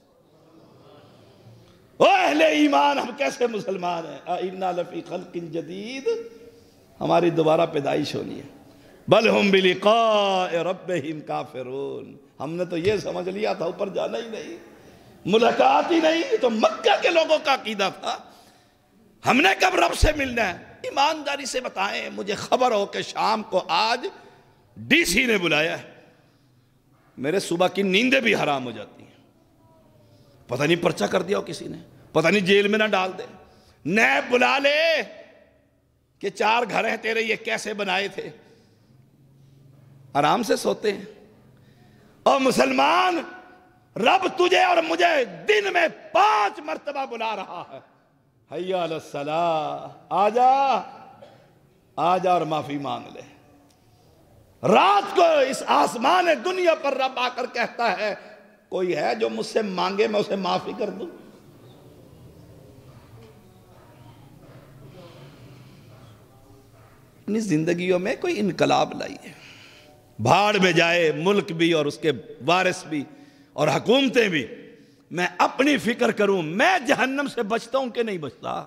او اہل ایمان، ہم کیسے مسلمان ہیں؟ اِنَّا لَفِي خَلْقٍ جَدِيدٍ، ہماری دوبارہ پیدائش ہونی ہے۔ بل ہم بلقاء ربہم کافرون، ہم نے تو یہ سمجھ لیا تھا اوپر جانا ہی نہیں، ملاقات ہی نہیں۔ تو مکہ کے لوگوں کا عقیدہ تھا ہم نے کب رب سے ملنا ہے۔ ایمانداری سے بتائیں، مجھے خبر ہو کہ شام کو آج ڈی سی نے بلایا ہے، میرے صبح کی نیندیں بھی حرام ہو جاتی ہیں۔ پتہ نہیں پرچہ کر دیا ہو کسی نے، پتہ نہیں جیل میں نہ ڈال دے، نیب بلا لے کہ 4 گھر ہیں تیرے، یہ کیسے بنائے تھے۔ آرام سے سوتے ہیں۔ اور مسلمان، رب تجھے اور مجھے دن میں 5 مرتبہ بلا رہا ہے، حی علی الصلاۃ، آجا آجا اور معافی مانگ لے۔ رات کو اس آسمان دنیا پر رب آ کر کہتا ہے کوئی ہے جو مجھ سے مانگے میں اسے معافی کر دوں؟ اپنی زندگیوں میں کوئی انقلاب لائیے، بھاڑ میں جائے ملک بھی اور اس کے وارث بھی اور حکومتیں بھی، میں اپنی فکر کروں میں جہنم سے بچتا ہوں کہ نہیں بچتا۔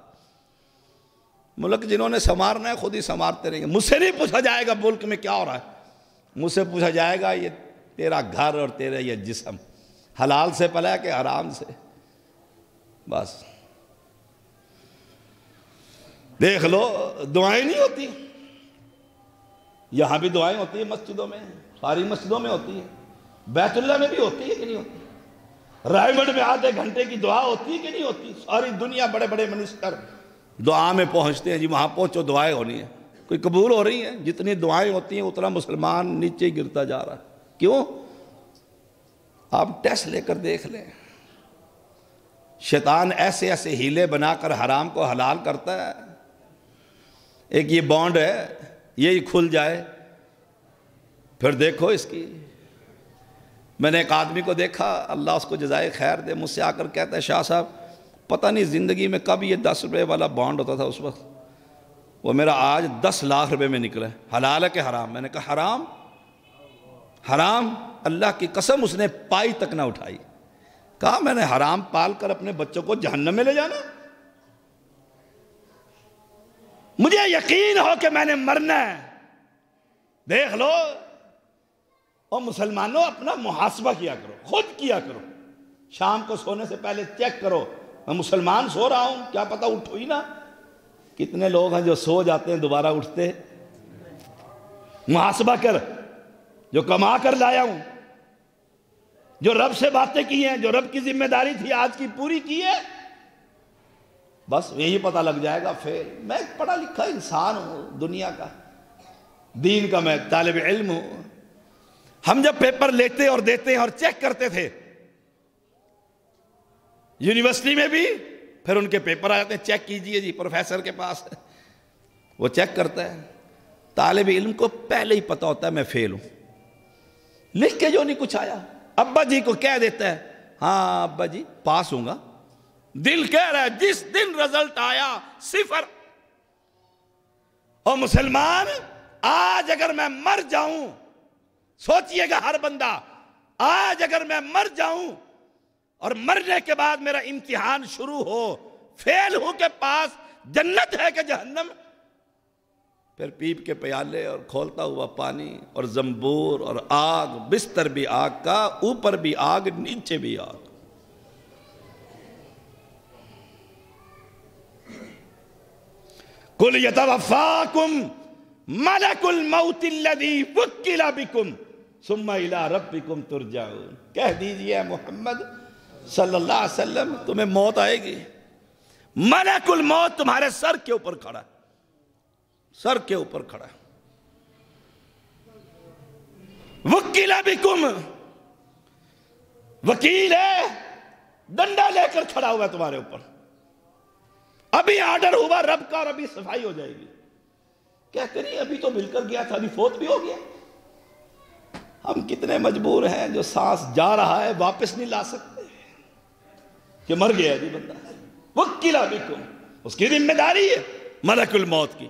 ملک جنہوں نے سنوارنا ہے خود ہی سنوارتے رہیں گے، مجھ سے نہیں پوچھا جائے گا ملک میں کیا ہو رہا ہے، مجھ سے پوچھا جائے گا یہ تیرا گھر اور تیرا یہ جسم حلال سے پلا ہے کہ حرام سے، بس دیکھ لو۔ دعائیں نہیں ہوتی، یہاں بھی دعائیں ہوتی ہیں مسجدوں میں، ساری مسجدوں میں ہوتی ہے، بیت اللہ میں بھی ہوتی ہے کہ نہیں ہوتی، رائے گڑھ میں آدھے گھنٹے کی دعا ہوتی ہے کہ نہیں ہوتی، ساری دنیا بڑے بڑے منسٹر دعا میں پہنچتے ہیں، جی وہاں پہنچو دعائیں ہونی ہیں، کوئی قبول ہو رہی ہیں؟ جتنی دعائیں ہوتی ہیں اتنا مسلمان نیچے گرتا جا رہا ہے، کیوں؟ آپ ٹیسٹ لے کر دیکھ لیں، شیطان ایسے ایسے ہیلے بنا کر حرام کو حلال کرتا ہے۔ ایک یہ بانڈ ہے، یہی کھل جائے پھر دیکھو اس کی۔ میں نے ایک آدمی کو دیکھا، اللہ اس کو جزائے خیر دے، مجھ سے آ کر کہتا ہے شاہ صاحب پتہ نہیں زندگی میں کب یہ 10 روپے والا بانڈ ہوتا تھا اس وقت، وہ میرا آج 10 لاکھ روپے میں نکلا ہے، حلال ہے کہ حرام؟ میں نے کہا حرام، حرام، اللہ کی قسم اس نے پائی تک نہ اٹھائی۔ کہا میں نے حرام پال کر اپنے بچوں کو جہنم میں لے جانا؟ مجھے یقین ہو کہ میں نے مرنا ہے۔ دیکھ لو، اور مسلمانوں اپنا محاسبہ کیا کرو، خود کیا کرو، شام کو سونے سے پہلے چیک کرو میں مسلمان سو رہا ہوں، کیا پتہ اٹھو ہی نہ۔ کتنے لوگ ہیں جو سو جاتے ہیں دوبارہ اٹھتے؟ محاسبہ کر، جو کما کر لایا ہوں، جو رب سے باتیں کی ہیں، جو رب کی ذمہ داری تھی آج کی پوری کی ہے، بس یہی پتہ لگ جائے گا فیل۔ میں ایک پڑھا لکھا انسان ہوں، دنیا کا، دین کا میں طالب علم ہوں۔ ہم جب پیپر لیتے اور دیتے ہیں اور چیک کرتے تھے یونیورسٹی میں بھی، پھر ان کے پیپر آ جاتے ہیں، چیک کیجئے جی پروفیسر کے پاس ہے، وہ چیک کرتا ہے۔ طالب علم کو پہلے ہی پتہ ہوتا ہے میں فیل ہوں، لکھ کے جو نہیں کچھ آیا، ابا جی کو کہہ دیتا ہے ہاں ابا جی پاس ہوں گا، دل کہہ رہا ہے جس دن رزلٹ آیا 0۔ اور مسلمان آج اگر میں مر جاؤں، سوچئے گا ہر بندہ، آج اگر میں مر جاؤں اور مرنے کے بعد میرا امتحان شروع ہو، فیل ہوں کہ پاس، جنت ہے کہ جہنم، پھر پیپ کے پیالے اور کھولتا ہوا پانی اور زنبور اور آگ، بستر بھی آگ کا، اوپر بھی آگ نیچے بھی آگ۔ قُلْ يَتَوَفَّاكُمْ مَلَكُ الْمَوْتِ الَّذِي وُكِّلَ بِكُمْ ثُمَّ إِلَىٰ رَبِّكُمْ تُرْجَعُونَ۔ کہہ دیجئے محمد صلی اللہ علیہ وسلم تمہیں موت آئے گی، ملک الموت تمہارے سر کے اوپر کھڑا ہے، سر کے اوپر کھڑا ہے، وُكِّلَ بِكُمْ، وکیل ہے، ڈنڈا لے کر کھڑا ہوا ہے تمہارے اوپر، ابھی آرڈر ہوا رب کا اور ابھی صفائی ہو جائے گی۔ کہتے نہیں ابھی تو مل کر گیا تھا، ابھی فوت بھی ہو گیا۔ ہم کتنے مجبور ہیں جو سانس جا رہا ہے واپس نہیں لا سکتے کہ مر گیا جی بندہ، وکیلا بکم، اس کی ذمہ داری ہے ملک الموت کی۔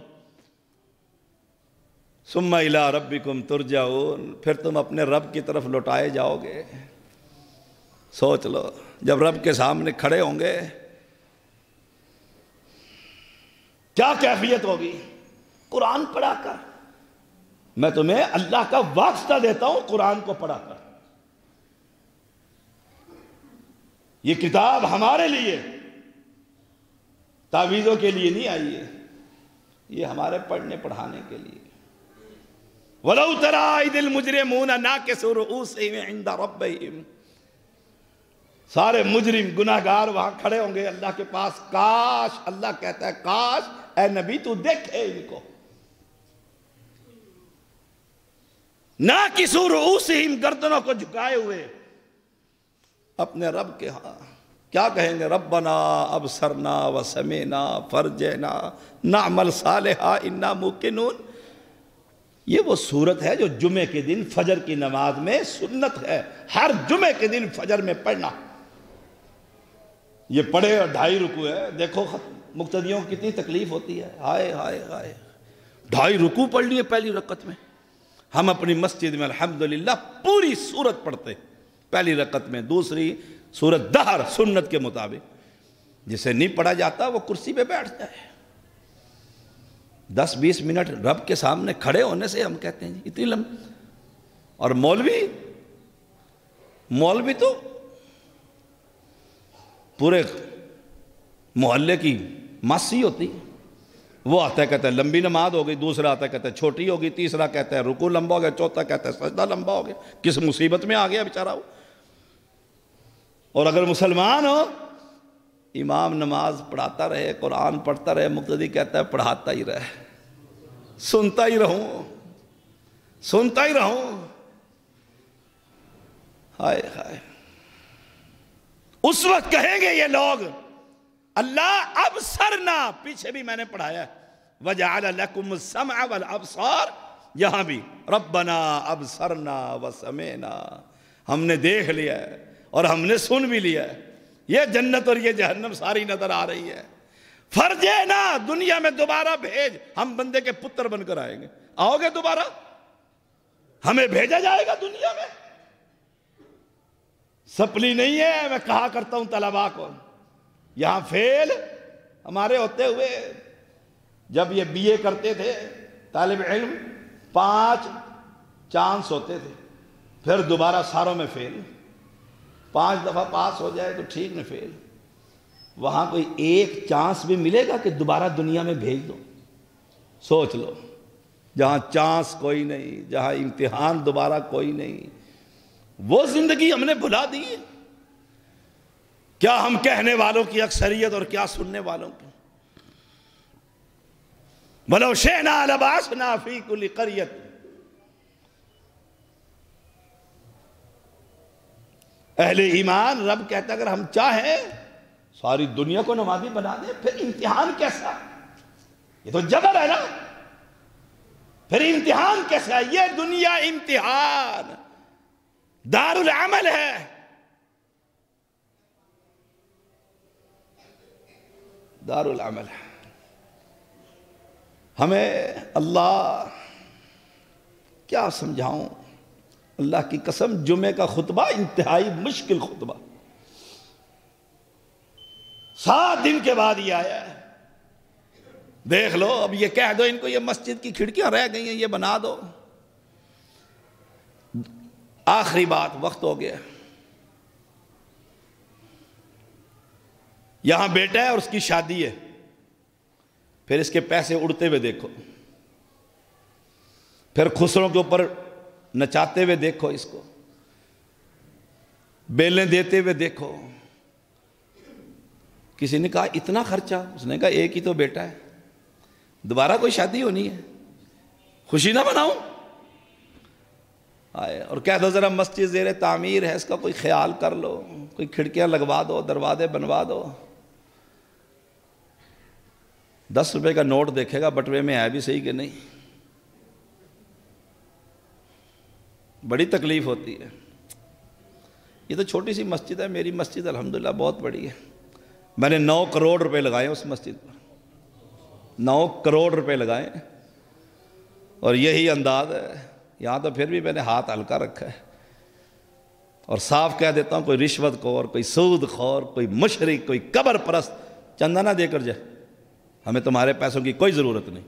ثم الی ربکم ترجعون، پھر تم اپنے رب کی طرف لوٹائے جاؤ گے۔ سوچ لو جب رب کے سامنے کھڑے ہوں گے کیا کیفیت ہوگی۔ قرآن پڑھا کر، میں تمہیں اللہ کا واسطہ دیتا ہوں، قرآن کو پڑھا کر۔ یہ کتاب ہمارے لیے، تعویذوں کے لیے نہیں آئی ہے، یہ ہمارے پڑھنے پڑھانے کے لیے۔ وَلَوْ تَرَىٰ إِذِ الْمُجْرِمُونَ نَاكِسُو رُءُوسِهِمْ عِنْدَ رَبِّهِمْ، سارے مجرم گناہگار وہاں کھڑے ہوں گے اللہ کے پاس۔ کاش، اللہ کہتا ہے کاش اے نبی تو دیکھے ان کو، نَاكِسُو رُءُوسِهِمْ، گردنوں کو جھکائے ہوئے اپنے رب کے ہاں۔ کیا کہیں گے؟ ربنا ابصرنا وسمعنا فرجعنا نعمل صالحا انا موقنون۔ یہ وہ صورت ہے جو جمعے کے دن فجر کی نماز میں سنت ہے، ہر جمعے کے دن فجر میں پڑھنا۔ یہ پڑھے اور 2.5 رکوع ہے، دیکھو مقتدیوں کو کتنی تکلیف ہوتی ہے، ہائے ہائے ہائے، 2.5 رکوع پڑھ لیے پہلی رکعت میں۔ ہم اپنی مسجد میں الحمدللہ پوری سورت پڑھتے پہلی رکعت میں، دوسری سورت دہر سنت کے مطابق۔ جسے نہیں پڑھا جاتا وہ کرسی پہ بیٹھ جائے۔ 10-20 منٹ رب کے سامنے کھڑے ہونے سے ہم کہتے ہیں جی اتنی لمبی۔ اور مولوی تو پورے محلے کی ماسی ہوتی، وہ آتا ہے کہتا ہے لمبی نماز ہو گئی، دوسرا آتا ہے کہتا ہے چھوٹی ہوگی، تیسرا کہتا ہے رکوع لمبا ہو گیا، چوتھا کہتا ہے سجدہ لمبا ہو گیا۔ کس مصیبت میں آ گیا بیچارہ وہ۔ اور اگر مسلمان ہو، امام نماز پڑھاتا رہے، قرآن پڑھتا رہے، مقتدی کہتا ہے پڑھاتا ہی رہے، سنتا ہی رہوں، سنتا ہی رہوں۔ ہائے ہائے، اس وقت کہیں گے یہ لوگ اللہ ابصرنا، پیچھے بھی میں نے پڑھایا ہے وَجَعَلَ لَكُمُ السَّمْعَ وَالْأَبْصَارَ، یہاں بھی ربنا ابصرنا وسمعنا، ہم نے دیکھ لیا ہے اور ہم نے سن بھی لیا ہے، یہ جنت اور یہ جہنم ساری نظر آ رہی ہے۔ فرجینا، دنیا میں دوبارہ بھیج، ہم بندے کے پتر بن کر آئیں گے۔ آؤ گے دوبارہ؟ ہمیں بھیجا جائے گا دنیا میں؟ سپلی نہیں ہے، میں کہا کرتا ہوں طلباء کو، یہاں فیل ہمارے ہوتے ہوئے جب یہ بی اے کرتے تھے طالب علم 5 چانس ہوتے تھے، پھر دوبارہ ساروں میں فیل، 5 دفعہ پاس ہو جائے تو ٹھیک نہیں، فیل۔ وہاں کوئی ایک چانس بھی ملے گا کہ دوبارہ دنیا میں بھیج دو؟ سوچ لو، جہاں چانس کوئی نہیں، جہاں امتحان دوبارہ کوئی نہیں، وہ زندگی ہم نے بھلا دی ہے۔ کیا ہم کہنے والوں کی اکثریت اور کیا سننے والوں کی؟ وَلَوْ شِئْنَا لَبَعَثْنَا فِي كُلِّ قَرْيَةٍ، اہل ایمان رب کہتا ہے اگر ہم چاہیں ساری دنیا کو نمازی بنا دیں، پھر امتحان کیسا؟ یہ تو جبر ہے نا، پھر امتحان کیسا؟ یہ دنیا امتحان دار العمل ہے۔ دار العمل ہے۔ ہمیں اللہ کیا سمجھاؤں، اللہ کی قسم، جمعے کا خطبہ انتہائی مشکل خطبہ، 7 دن کے بعد یہ آیا ہے۔ دیکھ لو، اب یہ کہہ دو ان کو یہ مسجد کی کھڑکیاں رہ گئی ہیں، یہ بنا دو۔ آخری بات، وقت ہو گیا۔ یہاں بیٹا ہے اور اس کی شادی ہے، پھر اس کے پیسے اڑتے ہوئے دیکھو، پھر خسروں کے اوپر نچاتے ہوئے دیکھو، اس کو بیلیں دیتے ہوئے دیکھو۔ کسی نے کہا اتنا خرچہ، اس نے کہا ایک ہی تو بیٹا ہے، دوبارہ کوئی شادی ہونی ہے، خوشی نہ بناؤں؟ آئے اور کہہ دو ذرا مسجد زیر تعمیر ہے، اس کا کوئی خیال کر لو، کوئی کھڑکیاں لگوا دو، دروازے بنوا دو۔ 10 روپے کا نوٹ دیکھے گا بٹوے میں ہے بھی صحیح کہ نہیں، بڑی تکلیف ہوتی ہے۔ یہ تو چھوٹی سی مسجد ہے، میری مسجد الحمدللہ بہت بڑی ہے، میں نے 9 کروڑ روپے لگائے اس مسجد پر، 9 کروڑ روپے لگائے، اور یہی انداز ہے یہاں تو پھر بھی میں نے ہاتھ ہلکا رکھا ہے، اور صاف کہہ دیتا ہوں کوئی رشوت خور، کوئی سود خور، کوئی مشرک، کوئی قبر پرست چندہ نہ دے کر جائے، ہمیں تمہارے پیسوں کی کوئی ضرورت نہیں،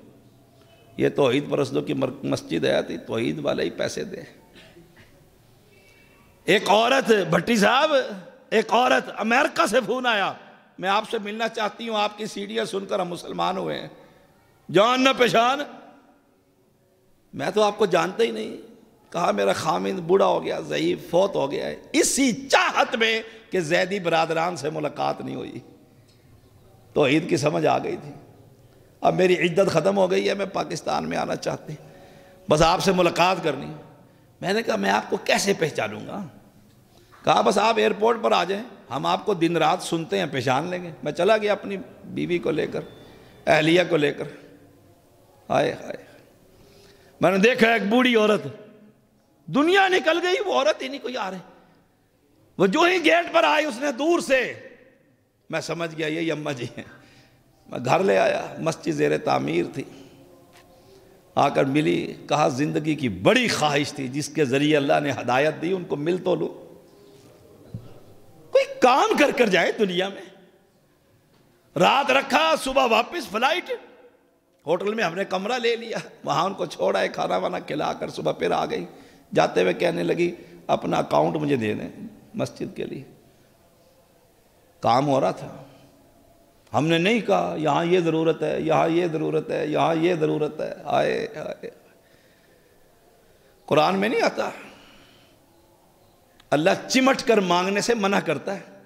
یہ توحید پرستوں کی مسجد ہے، توحید والے ہی پیسے دیں۔ ایک عورت، بھٹی صاحب، ایک عورت، امریکہ سے فون آیا، میں آپ سے ملنا چاہتی ہوں، آپ کی سیڑھیاں سن کر ہم مسلمان ہوئے ہیں، جان نہ پہچان، میں تو آپ کو جانتا ہی نہیں، کہا میرا خامند بوڑھا ہو گیا، ضعیف، فوت ہو گیا ہے، اسی چاہت میں کہ زیدی برادران سے ملاقات نہیں ہوئی، توحید کی سمجھ آ گئی تھی، اب میری عدت ختم ہو گئی ہے، میں پاکستان میں آنا چاہتی ہوں، بس آپ سے ملاقات کرنی۔ میں نے کہا میں آپ کو کیسے پہچانوں گا؟ کہا بس آپ ایئرپورٹ پر آ جائیں، ہم آپ کو دن رات سنتے ہیں، پہچان لیں گے۔ میں چلا گیا اپنی بیوی کو لے کر، اہلیہ کو لے کر، ہائے ہائے، میں نے دیکھا ایک بوڑھی عورت، دنیا نکل گئی، وہ عورت ہی نہیں کوئی آ رہی، وہ جو ہی گیٹ پر آئی اس نے دور سے، میں سمجھ گیا یہ اماں جی ہیں۔ میں گھر لے آیا، مسجد زیر تعمیر تھی، آ کر ملی، کہا زندگی کی بڑی خواہش تھی جس کے ذریعے اللہ نے ہدایت دی ان کو مل تو لوں، کوئی کام کر کر جائے دنیا میں۔ رات رکھا، صبح واپس فلائٹ، ہوٹل میں ہم نے کمرہ لے لیا، وہاں ان کو چھوڑا ہے، کھانا وانا کھلا کر صبح پھر آ گئی۔ جاتے ہوئے کہنے لگی اپنا اکاؤنٹ مجھے دے دیں مسجد کے لیے، کام ہو رہا تھا۔ ہم نے نہیں کہا یہاں یہ ضرورت ہے، یہاں یہ ضرورت ہے، یہاں یہ ضرورت ہے۔ آئے آئے، قرآن میں نہیں آتا اللہ چمٹ کر مانگنے سے منع کرتا ہے؟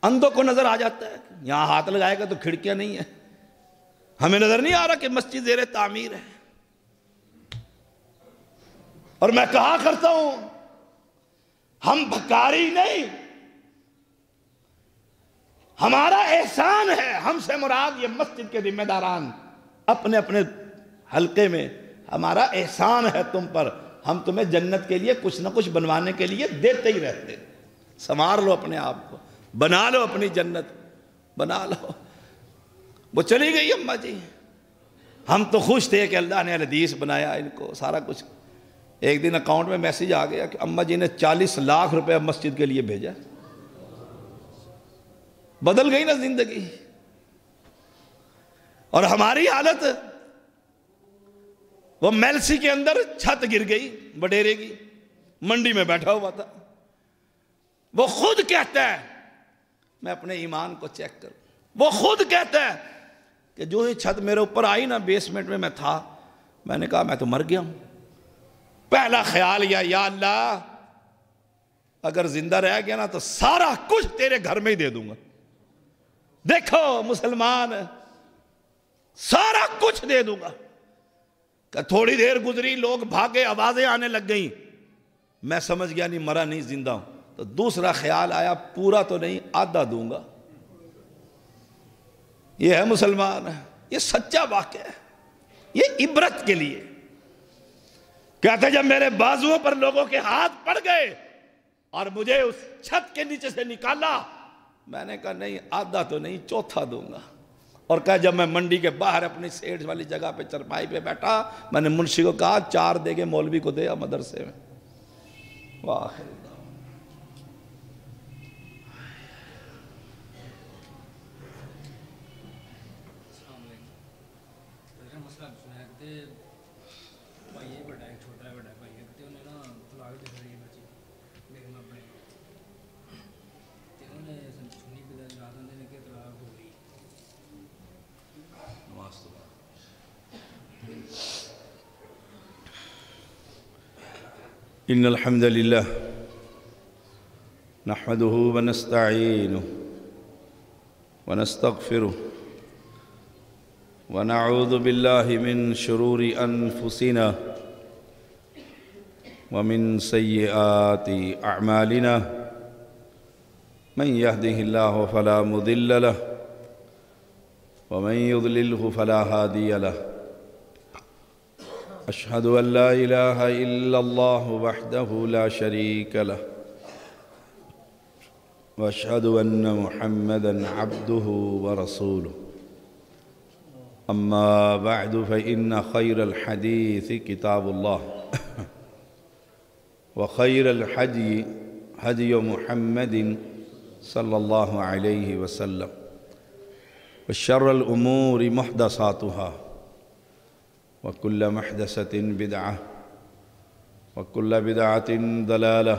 اندھوں کو نظر آ جاتا ہے یہاں ہاتھ لگائے گا تو کھڑکیاں نہیں ہیں، ہمیں نظر نہیں آ رہا کہ مسجد زیر تعمیر ہے۔ اور میں کہا کرتا ہوں ہم بھکاری نہیں، ہمارا احسان ہے، ہم سے مراد یہ مسجد کے ذمہ داران اپنے اپنے حلقے میں، ہمارا احسان ہے تم پر، ہم تمہیں جنت کے لیے کچھ نہ کچھ بنوانے کے لیے دیتے ہی رہتے۔ سنوار لو اپنے آپ کو، بنا لو اپنی جنت، بنا لو۔ وہ چلی گئی اماں جی، ہم تو خوش تھے کہ اللہ نے حدیث بنایا ان کو سارا کچھ۔ ایک دن اکاؤنٹ میں میسیج آ گیا کہ اماں جی نے 40 لاکھ روپے مسجد کے لیے بھیجا۔ بدل گئی نا زندگی۔ اور ہماری حالت، وہ میلسی کے اندر چھت گر گئی وڈیرے کی، منڈی میں بیٹھا ہوا تھا، وہ خود کہتا ہے، میں اپنے ایمان کو چیک کروں، وہ خود کہتا ہے کہ جو ہی چھت میرے اوپر آئی نا، بیسمنٹ میں تھا، میں نے کہا میں تو مر گیا ہوں۔ پہلا خیال یا اللہ اگر زندہ رہ گیا نا تو سارا کچھ تیرے گھر میں ہی دے دوں گا۔ دیکھو مسلمان، سارا کچھ دے دوں گا۔ کہ تھوڑی دیر گزری، لوگ بھاگے، آوازیں آنے لگ گئیں، میں سمجھ گیا نہیں مرا نہیں، زندہ ہوں۔ تو دوسرا خیال آیا پورا تو نہیں، آدھا دوں گا۔ یہ ہے مسلمان، یہ سچا واقعہ ہے، یہ عبرت کے لیے۔ کہتے جب میرے بازوؤں پر لوگوں کے ہاتھ پڑ گئے اور مجھے اس چھت کے نیچے سے نکالا، میں نے کہا نہیں آدھا تو نہیں، چوتھا دوں گا۔ اور کہا جب میں منڈی کے باہر اپنی سیٹ والی جگہ پہ چرپائی پہ بیٹھا، میں نے منشی کو کہا 4 دے گے مولوی کو دے مدرسے میں۔ واہ ان الحمد للہ نحمده ونستعینه ونستغفره ونعوذ باللہ من شرور انفسنا ومن سیئات اعمالنا من يهده الله فلا مضل له ومن يضلله فلا هادي له أشهد أن لا إله إلا الله وحده لا شريك له وأشهد أن محمدًا عبده ورسوله أما بعد فإن خير الحديث كتاب الله وخير الهدي هدي محمد صلى الله عليه وسلم وشر الأمور محدثاتها وكل محدثة بدعة وكل بدعة ضلالة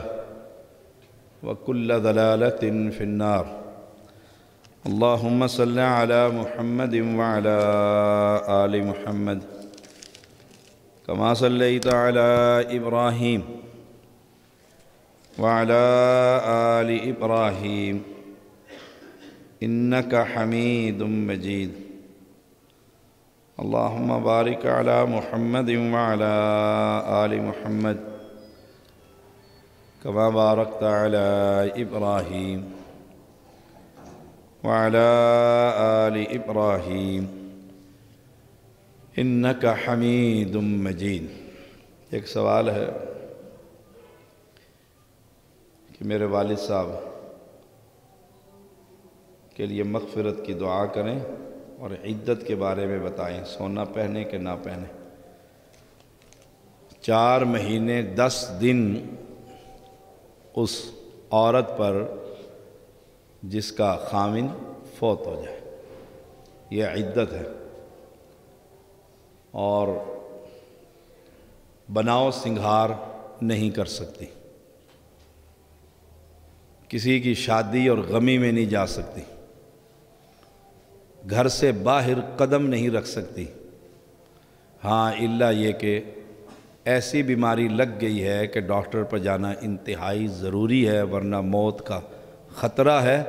وكل ضلالة في النار اللهم صل على محمد وعلى آل محمد كما صليت على إبراهيم وعلى آل إبراهيم إنك حميد مجيد اللهم بارك على محمد وعلى آل محمد كما باركت على إبراهيم وعلى آل إبراهيم انک حمید مجید۔ ایک سوال ہے کہ میرے والد صاحب کے لیے مغفرت کی دعا کریں اور عدت کے بارے میں بتائیں، سونا پہنے کہ نہ پہنے۔ 4 مہینے 10 دن اس عورت پر جس کا خاوند فوت ہو جائے، یہ عدت ہے، اور بناؤ سنگھار نہیں کر سکتی، کسی کی شادی اور غمی میں نہیں جا سکتی، گھر سے باہر قدم نہیں رکھ سکتی، ہاں الا یہ کہ ایسی بیماری لگ گئی ہے کہ ڈاکٹر پر جانا انتہائی ضروری ہے ورنہ موت کا خطرہ ہے،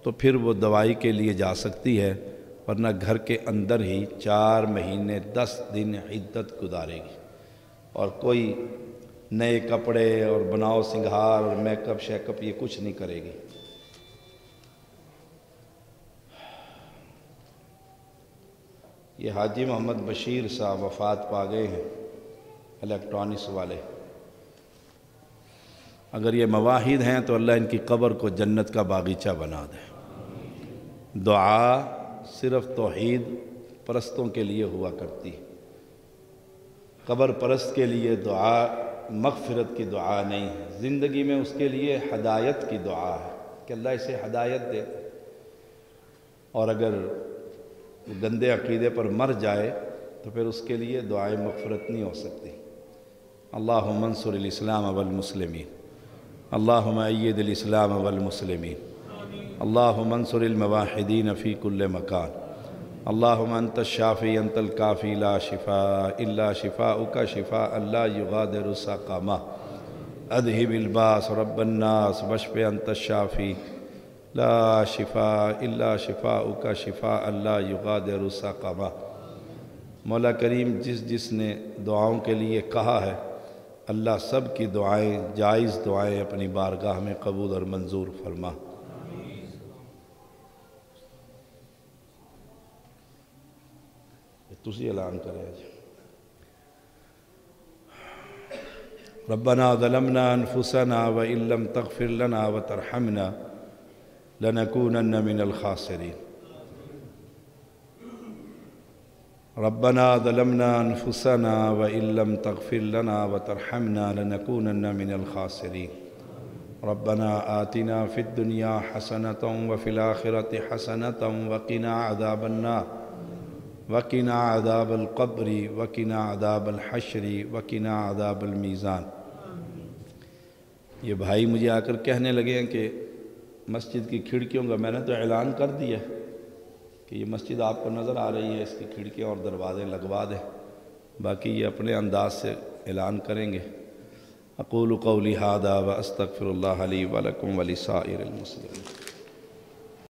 تو پھر وہ دوائی کے لیے جا سکتی ہے، ورنہ گھر کے اندر ہی 4 مہینے 10 دن عدت گزارے گی، اور کوئی نئے کپڑے اور بناؤ سنگھار اور میک اپ شیک اپ یہ کچھ نہیں کرے گی۔ یہ حاجی محمد بشیر صاحب وفات پا گئے ہیں، الیکٹرانکس والے۔ اگر یہ مواحد ہیں تو اللہ ان کی قبر کو جنت کا باغیچہ بنا دے۔ دعا صرف توحید پرستوں کے لیے ہوا کرتی، قبر پرست کے لیے دعا مغفرت کی دعا نہیں ہے، زندگی میں اس کے لیے ہدایت کی دعا ہے کہ اللہ اسے ہدایت دے، اور اگر گندے عقیدے پر مر جائے تو پھر اس کے لیے دعائے مغفرت نہیں ہو سکتی۔ اللہم انصر الاسلام والمسلمین، اللہم اید الاسلام والمسلمین، اللہم انصر الموحدین فی کل مکان، اللہم انت الشافی انت الکافی لا شفاء الا شفاؤک شفاء لا یغادر سقما، اذہب الباس رب الناس واشف انت الشافی لا شفاء الا شفاؤک شفاء لا یغادر سقما۔ مولا کریم جس نے دعاؤں کے لیے کہا ہے، اللہ سب کی دعائیں جائز دعائیں اپنی بارگاہ میں قبول اور منظور فرما۔ تسی اعلان کریں آج۔ ربنا ظلمنا انفسنا وإن لم تغفر لنا وترحمنا لنكونن من الخاسرين۔ ربنا ظلمنا انفسنا وإن لم تغفر لنا وترحمنا لنكونن من الخاسرين۔ ربنا آتنا في الدنيا حسنة وفي الآخرة حسنة وقنا عذاب النار وقنا عذاب القبر وقنا عذاب الحشر وقنا عذاب المیزان۔ یہ بھائی مجھے آ کر کہنے لگے ہیں کہ مسجد کی کھڑکیوں کا میں نے تو اعلان کر دیا کہ یہ مسجد آپ کو نظر آ رہی ہے، اس کی کھڑکیاں اور دروازے لگوا دیں، باقی یہ اپنے انداز سے اعلان کریں گے۔ اقول قولی ھذا واستغفر اللہ لی ولکم ولسائر المسلمین۔